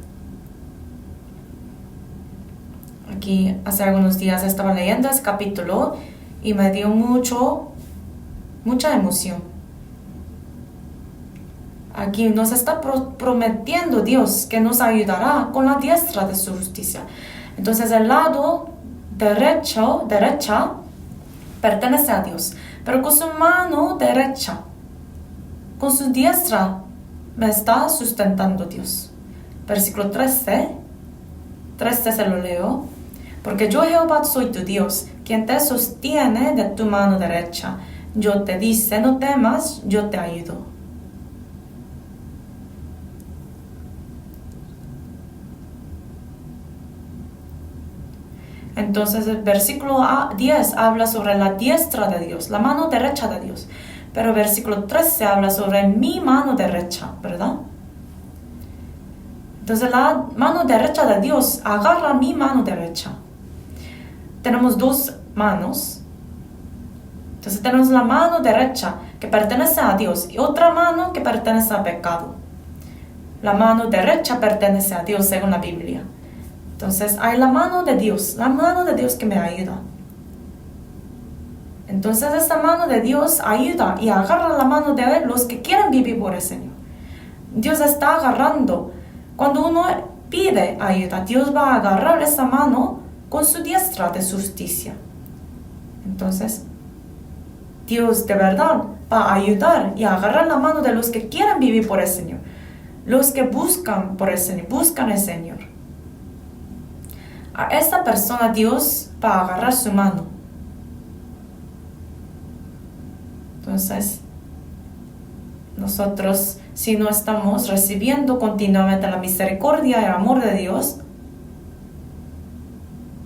Aquí hace algunos días estaba leyendo este capítulo y me dio mucha emoción. Aquí nos está prometiendo Dios que nos ayudará con la diestra de su justicia. Entonces el lado derecha pertenece a Dios, pero con su mano derecha, con su diestra, me está sustentando Dios. Versículo 13 se lo leo. Porque yo Jehová soy tu Dios, quien te sostiene de tu mano derecha. Yo te dice, no temas, yo te ayudo. Entonces el versículo 10 habla sobre la diestra de Dios, la mano derecha de Dios. Pero el versículo 13 habla sobre mi mano derecha, ¿verdad? Entonces la mano derecha de Dios agarra mi mano derecha. Tenemos dos manos. Entonces tenemos la mano derecha que pertenece a Dios y otra mano que pertenece al pecado. La mano derecha pertenece a Dios según la Biblia. Entonces hay la mano de Dios que me ayuda. Entonces esta mano de Dios ayuda y agarra la mano de los que quieren vivir por el Señor. Dios está agarrando. Cuando uno pide ayuda, Dios va a agarrar esa mano con su diestra de justicia. Entonces, Dios de verdad va a ayudar y a agarrar la mano de los que quieren vivir por el Señor. Los que buscan por el Señor, buscan el Señor. A esta persona Dios va a agarrar su mano. Entonces, nosotros, si no estamos recibiendo continuamente la misericordia y el amor de Dios,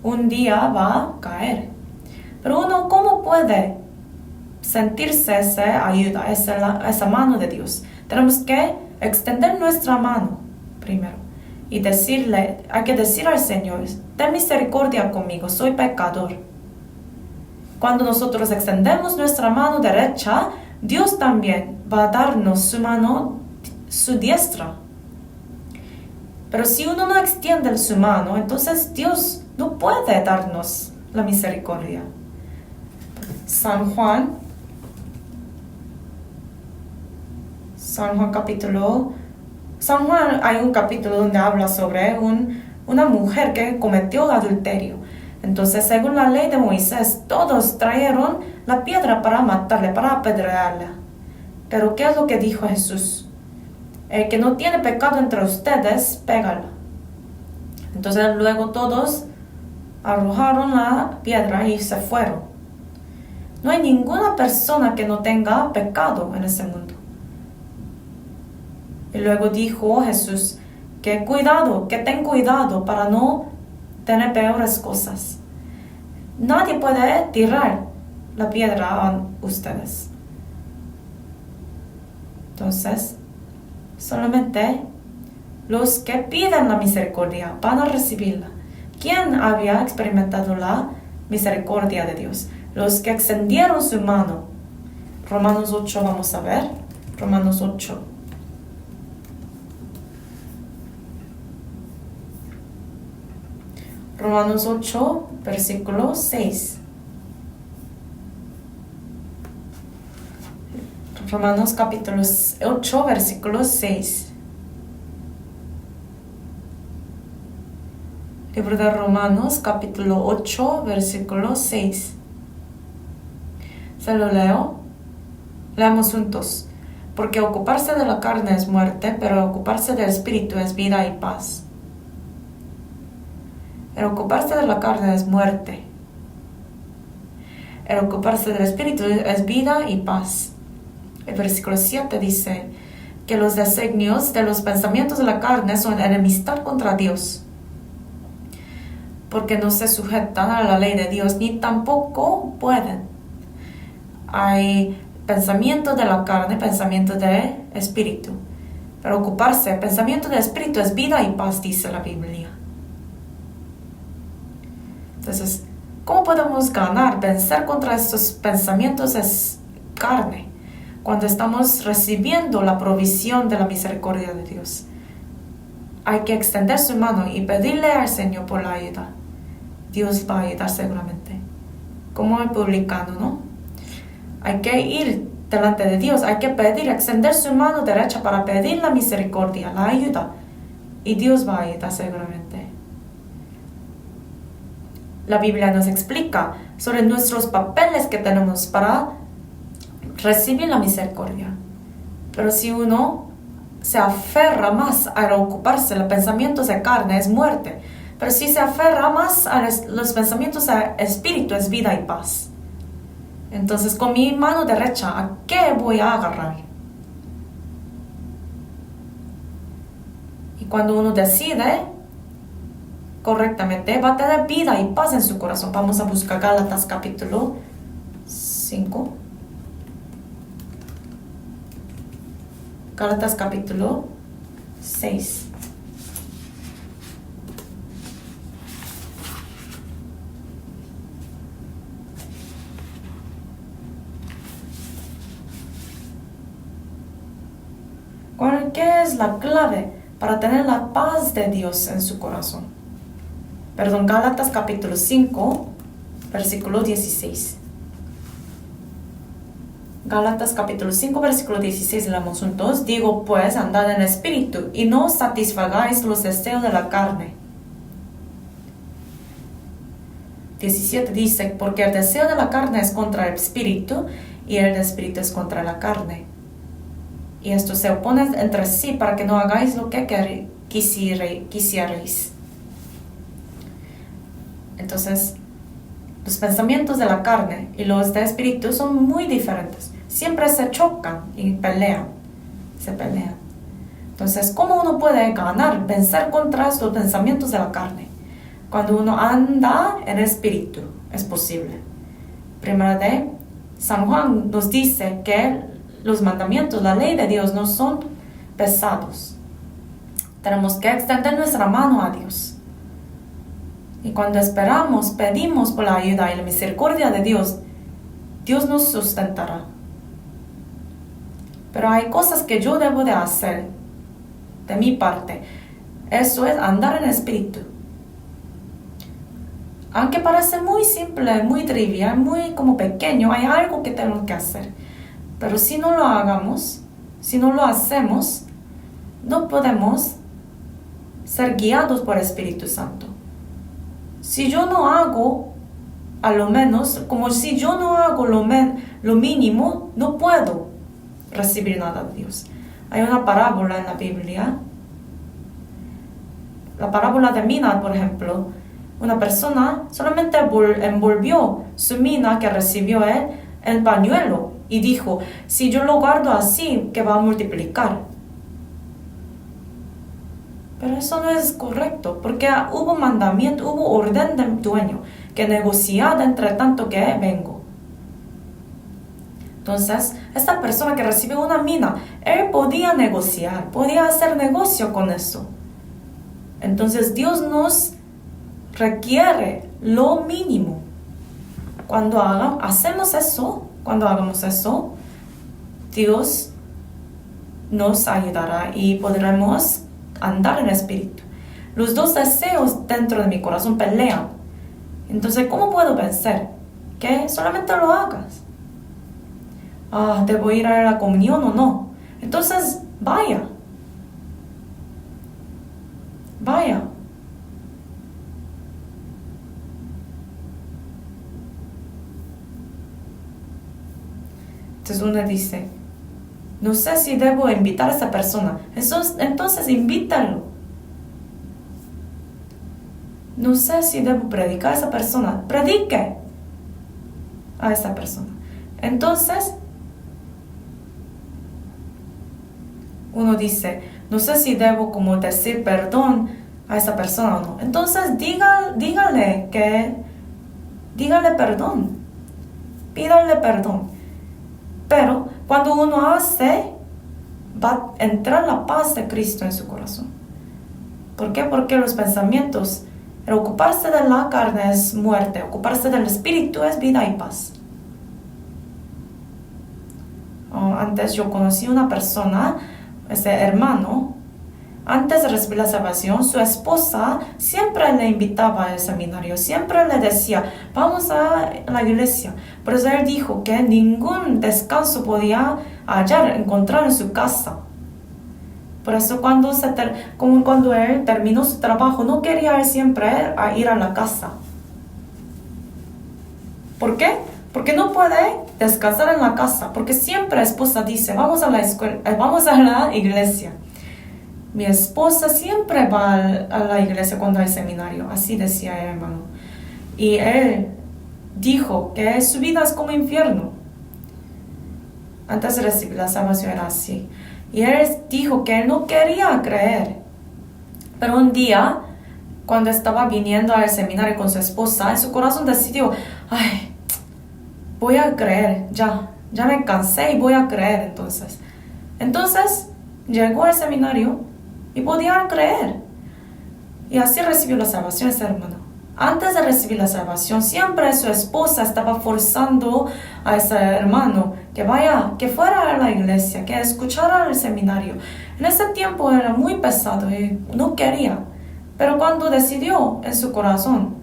un día va a caer. Pero uno, ¿cómo puede sentirse esa ayuda, esa mano de Dios? Tenemos que extender nuestra mano primero y hay que decir al Señor, ten misericordia conmigo, soy pecador. Cuando nosotros extendemos nuestra mano derecha, Dios también va a darnos su mano, su diestra. Pero si uno no extiende su mano, entonces Dios no puede darnos la misericordia. San Juan hay un capítulo donde habla sobre una mujer que cometió adulterio. Entonces, según la ley de Moisés, todos trajeron la piedra para matarle, para apedrearla. Pero ¿qué es lo que dijo Jesús? El que no tiene pecado entre ustedes, pégala. Entonces luego todos arrojaron la piedra y se fueron. No hay ninguna persona que no tenga pecado en ese mundo. Y luego dijo Jesús que ten cuidado para no tener peores cosas. Nadie puede tirar la piedra a ustedes. Entonces, solamente los que piden la misericordia van a recibirla. ¿Quién había experimentado la misericordia de Dios? Los que extendieron su mano. Romanos 8, vamos a ver. Romanos 8. Romanos 8, versículo 6. Romanos capítulo 8, versículo 6. Libro de Romanos, capítulo 8, versículo 6. Se lo leo. Leamos juntos. Porque ocuparse de la carne es muerte, pero ocuparse del espíritu es vida y paz. El ocuparse de la carne es muerte. El ocuparse del espíritu es vida y paz. El versículo 7 dice que los designios de los pensamientos de la carne son enemistad contra Dios, porque no se sujetan a la ley de Dios, ni tampoco pueden. Hay pensamiento de la carne, pensamiento de espíritu. Pero ocuparse, pensamiento de espíritu es vida y paz, dice la Biblia. Entonces, ¿cómo podemos vencer contra estos pensamientos de carne? Cuando estamos recibiendo la provisión de la misericordia de Dios. Hay que extender su mano y pedirle al Señor por la ayuda. Dios va a ayudar seguramente. Como el publicano, ¿no? Hay que ir delante de Dios. Hay que extender su mano derecha para pedir la misericordia, la ayuda. Y Dios va a ayudar seguramente. La Biblia nos explica sobre nuestros papeles que tenemos para recibir la misericordia. Pero si uno se aferra más a ocuparse de los pensamientos de carne, es muerte. Pero si se aferra más a los pensamientos de espíritu, es vida y paz. Entonces, con mi mano derecha, ¿a qué voy a agarrar? Y cuando uno decide correctamente, va a tener vida y paz en su corazón. Vamos a buscar Gálatas capítulo 5. Gálatas capítulo 6. ¿Qué es la clave para tener la paz de Dios en su corazón? Perdón, Gálatas capítulo 5, versículo 16. Gálatas capítulo 5, versículo 16, leemos juntos. Digo pues, andad en espíritu, y no satisfagáis los deseos de la carne. 17 dice, porque el deseo de la carne es contra el espíritu, y el espíritu es contra la carne. Y esto se opone entre sí para que no hagáis lo que quisierais. Entonces, los pensamientos de la carne y los de espíritu son muy diferentes. Siempre se chocan y se pelean. Entonces, ¿cómo uno puede ganar, vencer contra estos pensamientos de la carne? Cuando uno anda en espíritu, es posible. Primero de San Juan nos dice que los mandamientos, la ley de Dios no son pesados. Tenemos que extender nuestra mano a Dios. Y cuando esperamos, pedimos por la ayuda y la misericordia de Dios, Dios nos sustentará. Pero hay cosas que yo debo de hacer de mi parte. Eso es andar en espíritu. Aunque parece muy simple, muy trivial, muy como pequeño, hay algo que tenemos que hacer. Pero si no lo hagamos, si no lo hacemos, no podemos ser guiados por el Espíritu Santo. Si yo no hago, a lo menos, como si yo no hago lo mínimo, no puedo recibir nada de Dios. Hay una parábola en la Biblia, la parábola de mina, por ejemplo. Una persona solamente envolvió su mina que recibió él en pañuelo y dijo, si yo lo guardo así, que va a multiplicar. Pero eso no es correcto, porque hubo mandamiento, hubo orden del dueño, que negociad entre tanto que vengo. Entonces, esta persona que recibió una mina, él podía negociar, podía hacer negocio con eso. Entonces, Dios nos requiere lo mínimo. Cuando hacemos eso, cuando hagamos eso, Dios nos ayudará y podremos andar en espíritu. Los dos deseos dentro de mi corazón pelean. Entonces, ¿cómo puedo vencer? Que solamente lo hagas. ¿Debo ir a la comunión o no? Entonces, vaya. Entonces uno dice, no sé si debo invitar a esa persona. Entonces invítalo. No sé si debo predicar a esa persona. Predique a esa persona. Entonces, uno dice, no sé si debo como decir perdón a esa persona o no. Entonces dígale perdón. Pídale perdón. Pero cuando uno hace, va a entrar la paz de Cristo en su corazón. ¿Por qué? Porque los pensamientos, el ocuparse de la carne es muerte, ocuparse del espíritu es vida y paz. Antes yo conocí una persona, ese hermano, antes de recibir la salvación, su esposa siempre le invitaba al seminario, siempre le decía, vamos a la iglesia. Por eso él dijo que ningún descanso podía encontrar en su casa. Por eso cuando él terminó su trabajo, no quería él siempre ir a la casa. ¿Por qué? Porque no puede descansar en la casa, porque siempre la esposa dice, vamos a la iglesia. Mi esposa siempre va a la iglesia cuando hay seminario, así decía el hermano. Y él dijo que su vida es como infierno. Antes de recibir la salvación era así. Y él dijo que él no quería creer. Pero un día cuando estaba viniendo al seminario con su esposa, en su corazón decidió, ay, voy a creer, ya me cansé y voy a creer Entonces, llegó al seminario y podía creer. Y así recibió la salvación ese hermano. Antes de recibir la salvación, siempre su esposa estaba forzando a ese hermano que fuera a la iglesia, que escuchara el seminario. En ese tiempo era muy pesado y no quería. Pero cuando decidió en su corazón,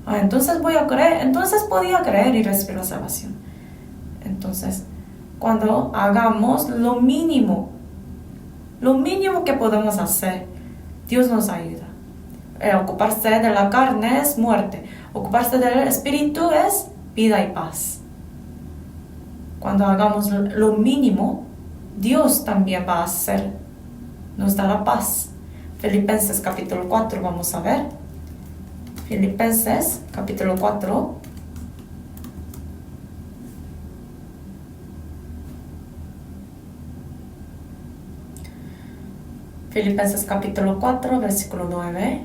entonces voy a creer, entonces podía creer y recibir la salvación. Entonces, cuando hagamos lo mínimo que podemos hacer, Dios nos ayuda. Ocuparse de la carne es muerte. Ocuparse del espíritu es vida y paz. Cuando hagamos lo mínimo, Dios también va a hacer, nos dará paz. Filipenses capítulo 4, vamos a ver. Filipenses capítulo 4. Filipenses capítulo 4, versículo 9.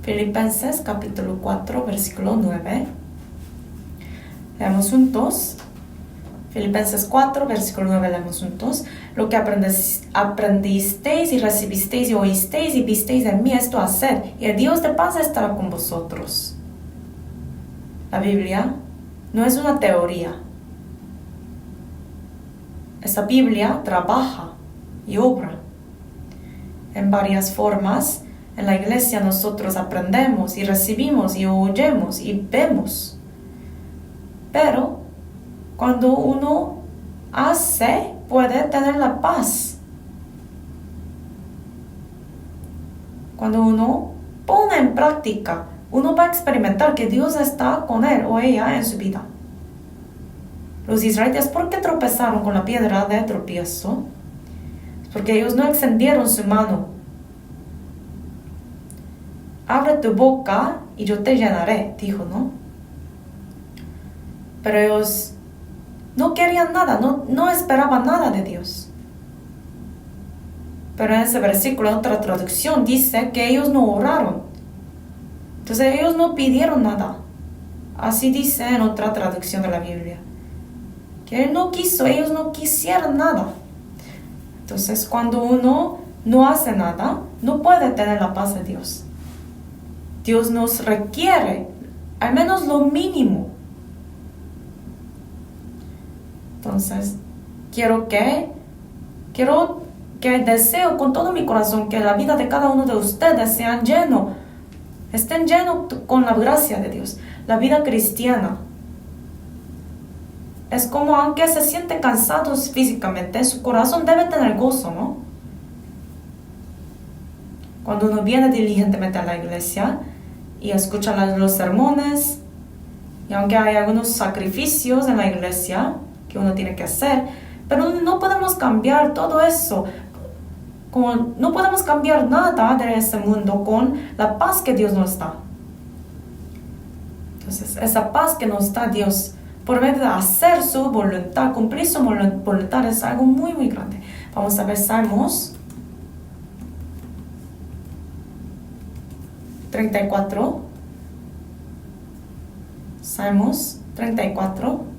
Filipenses capítulo 4, versículo 9. Leemos juntos. Filipenses 4, versículo 9, leemos juntos. Lo que aprendisteis y recibisteis y oísteis y visteis en mí, esto haced, y el Dios de paz estará con vosotros. La Biblia no es una teoría. Esa Biblia trabaja y obra en varias formas. En la iglesia nosotros aprendemos y recibimos y oyemos y vemos. Pero cuando uno hace, puede tener la paz. Cuando uno pone en práctica, uno va a experimentar que Dios está con él o ella en su vida. Los israelitas, ¿por qué tropezaron con la piedra de tropiezo? Porque ellos no extendieron su mano. Abre tu boca y yo te llenaré, dijo, ¿no? Pero ellos no querían nada, no esperaban nada de Dios. Pero en ese versículo, en otra traducción, dice que ellos no oraron. Entonces ellos no pidieron nada. Así dice en otra traducción de la Biblia. Que Él no quiso, ellos no quisieron nada. Entonces cuando uno no hace nada, no puede tener la paz de Dios. Dios nos requiere al menos lo mínimo. Entonces, quiero que deseo con todo mi corazón que la vida de cada uno de ustedes estén llenos con la gracia de Dios. La vida cristiana es como, aunque se sienten cansados físicamente, su corazón debe tener gozo, ¿no? Cuando uno viene diligentemente a la iglesia y escucha los sermones, y aunque hay algunos sacrificios en la iglesia que uno tiene que hacer, pero no podemos cambiar todo eso. No podemos cambiar nada de este mundo con la paz que Dios nos da. Entonces, esa paz que nos da Dios por medio de hacer su voluntad, cumplir su voluntad, es algo muy, muy grande. Vamos a ver Salmos 34. Salmos 34.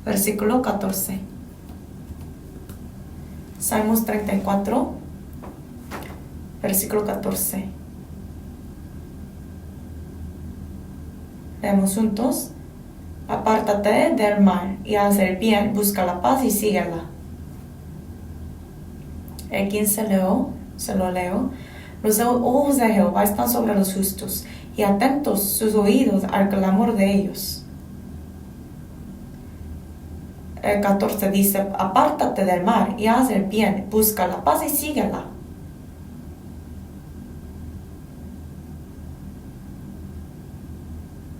Versículo 14. Salmos 34. Versículo 14. Leemos juntos. Apártate del mal y haz el bien, busca la paz y síguela. El 15 se lo leo. Los ojos de Jehová están sobre los justos, y atentos sus oídos al clamor de ellos. El 14 dice, apártate del mal y haz el bien, busca la paz y síguela.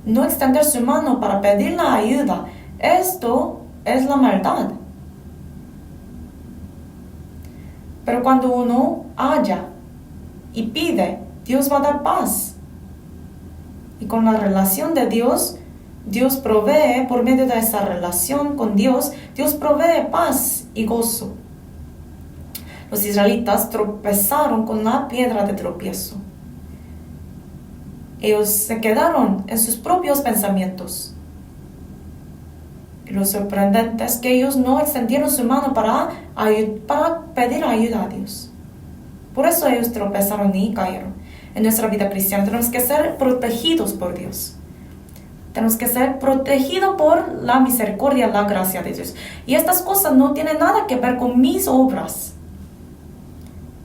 No extender su mano para pedir la ayuda, esto es la maldad. Pero cuando uno halla y pide, Dios va a dar paz. Y con la relación de Dios, Dios provee, por medio de esa relación con Dios, Dios provee paz y gozo. Los israelitas tropezaron con la piedra de tropiezo. Ellos se quedaron en sus propios pensamientos. Y lo sorprendente es que ellos no extendieron su mano para pedir ayuda a Dios. Por eso ellos tropezaron y cayeron. En nuestra vida cristiana tenemos que ser protegidos por Dios. Tenemos que ser protegidos por la misericordia, la gracia de Dios. Y estas cosas no tienen nada que ver con mis obras.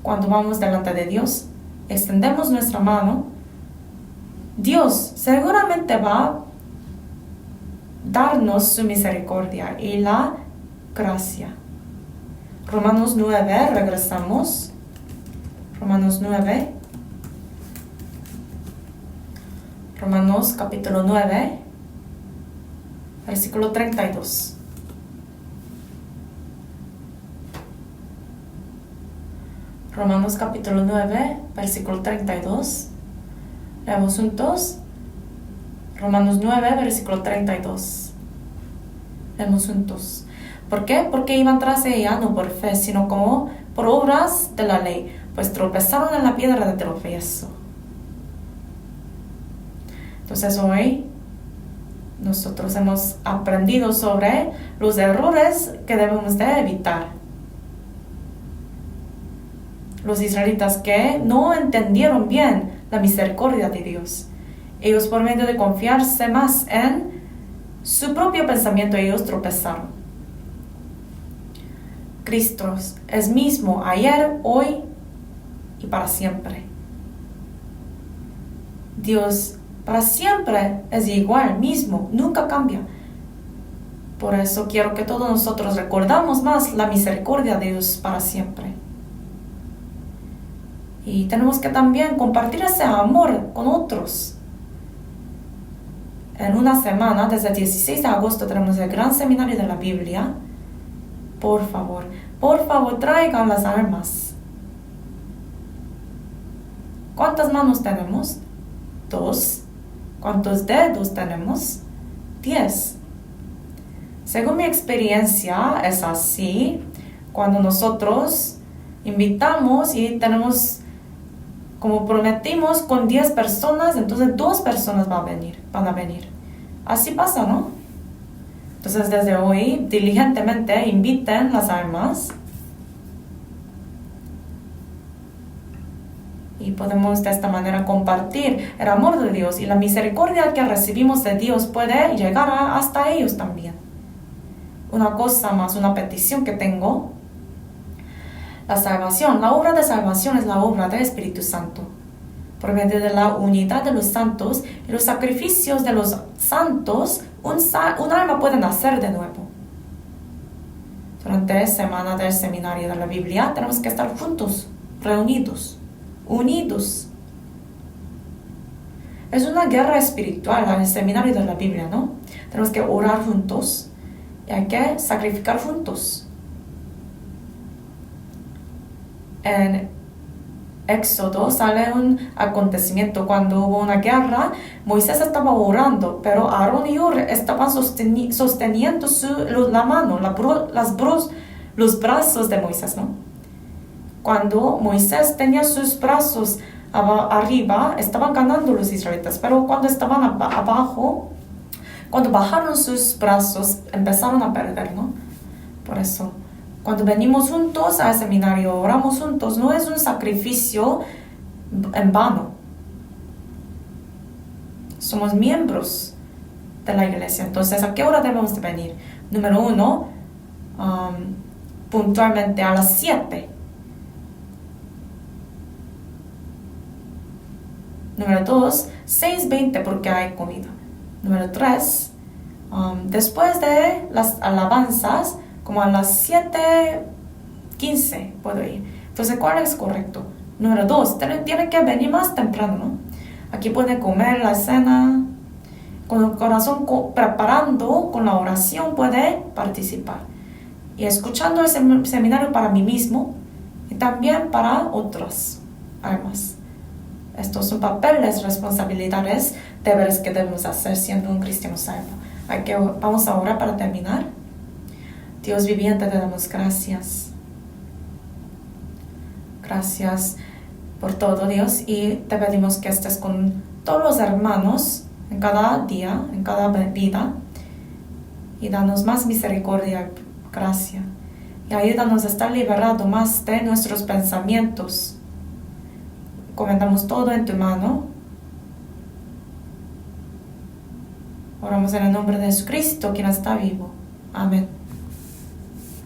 Cuando vamos delante de Dios, extendemos nuestra mano, Dios seguramente va a darnos su misericordia y la gracia. Romanos 9, regresamos. Romanos 9. Romanos capítulo 9, versículo 32. Romanos capítulo 9, versículo 32. Leemos juntos. Romanos 9, versículo 32. Leemos juntos. ¿Por qué? Porque iban tras ella, no por fe, sino como por obras de la ley, pues tropezaron en la piedra de tropiezo. Entonces hoy nosotros hemos aprendido sobre los errores que debemos de evitar. Los israelitas que no entendieron bien la misericordia de Dios. Ellos, por medio de confiarse más en su propio pensamiento, ellos tropezaron. Cristo es mismo ayer, hoy y para siempre. Dios para siempre es igual, mismo, nunca cambia. Por eso quiero que todos nosotros recordamos más la misericordia de Dios para siempre. Y tenemos que también compartir ese amor con otros. En una semana, desde el 16 de agosto, tenemos el gran seminario de la Biblia. Por favor, traigan las almas. ¿Cuántas manos tenemos? 2. ¿Cuántos dedos tenemos? 10. Según mi experiencia, es así. Cuando nosotros invitamos y tenemos, como prometimos, con 10 personas, entonces 2 personas van a venir. Así pasa, ¿no? Entonces, desde hoy, diligentemente inviten las almas. Y podemos de esta manera compartir el amor de Dios y la misericordia que recibimos de Dios puede llegar hasta ellos también. Una cosa más, una petición que tengo. La salvación, la obra de salvación es la obra del Espíritu Santo. Por medio de la unidad de los santos y los sacrificios de los santos, un alma puede nacer de nuevo. Durante la semana del seminario de la Biblia tenemos que estar juntos, reunidos, unidos. Es una guerra espiritual el seminario de la Biblia, ¿no? Tenemos que orar juntos y hay que sacrificar juntos. En Éxodo sale un acontecimiento cuando hubo una guerra. Moisés estaba orando, pero Aarón y Hur estaban sosteniendo la mano, los brazos de Moisés, ¿no? Cuando Moisés tenía sus brazos arriba, estaban ganando los israelitas, pero cuando estaban abajo, cuando bajaron sus brazos, empezaron a perder, ¿no? Por eso, cuando venimos juntos al seminario, oramos juntos, no es un sacrificio en vano. Somos miembros de la iglesia. Entonces, ¿a qué hora debemos de venir? Número 1, puntualmente a las 7. Número 2, 6:20 porque hay comida. Número 3, después de las alabanzas, como a las 7:15 puedo ir. Entonces, ¿cuál es correcto? Número 2, tiene que venir más temprano, ¿no? Aquí puede comer la cena, con el corazón preparando, con la oración puede participar. Y escuchando el seminario para mí mismo y también para otras almas. Estos son papeles, responsabilidades, deberes que debemos hacer siendo un cristiano salvo. Vamos a orar para terminar. Dios viviente, te damos gracias. Gracias por todo, Dios, y te pedimos que estés con todos los hermanos en cada día, en cada vida, y danos más misericordia, gracia, y ayúdanos a estar liberados más de nuestros pensamientos. Encomendamos todo en tu mano. Oramos en el nombre de Jesucristo, quien está vivo. Amén.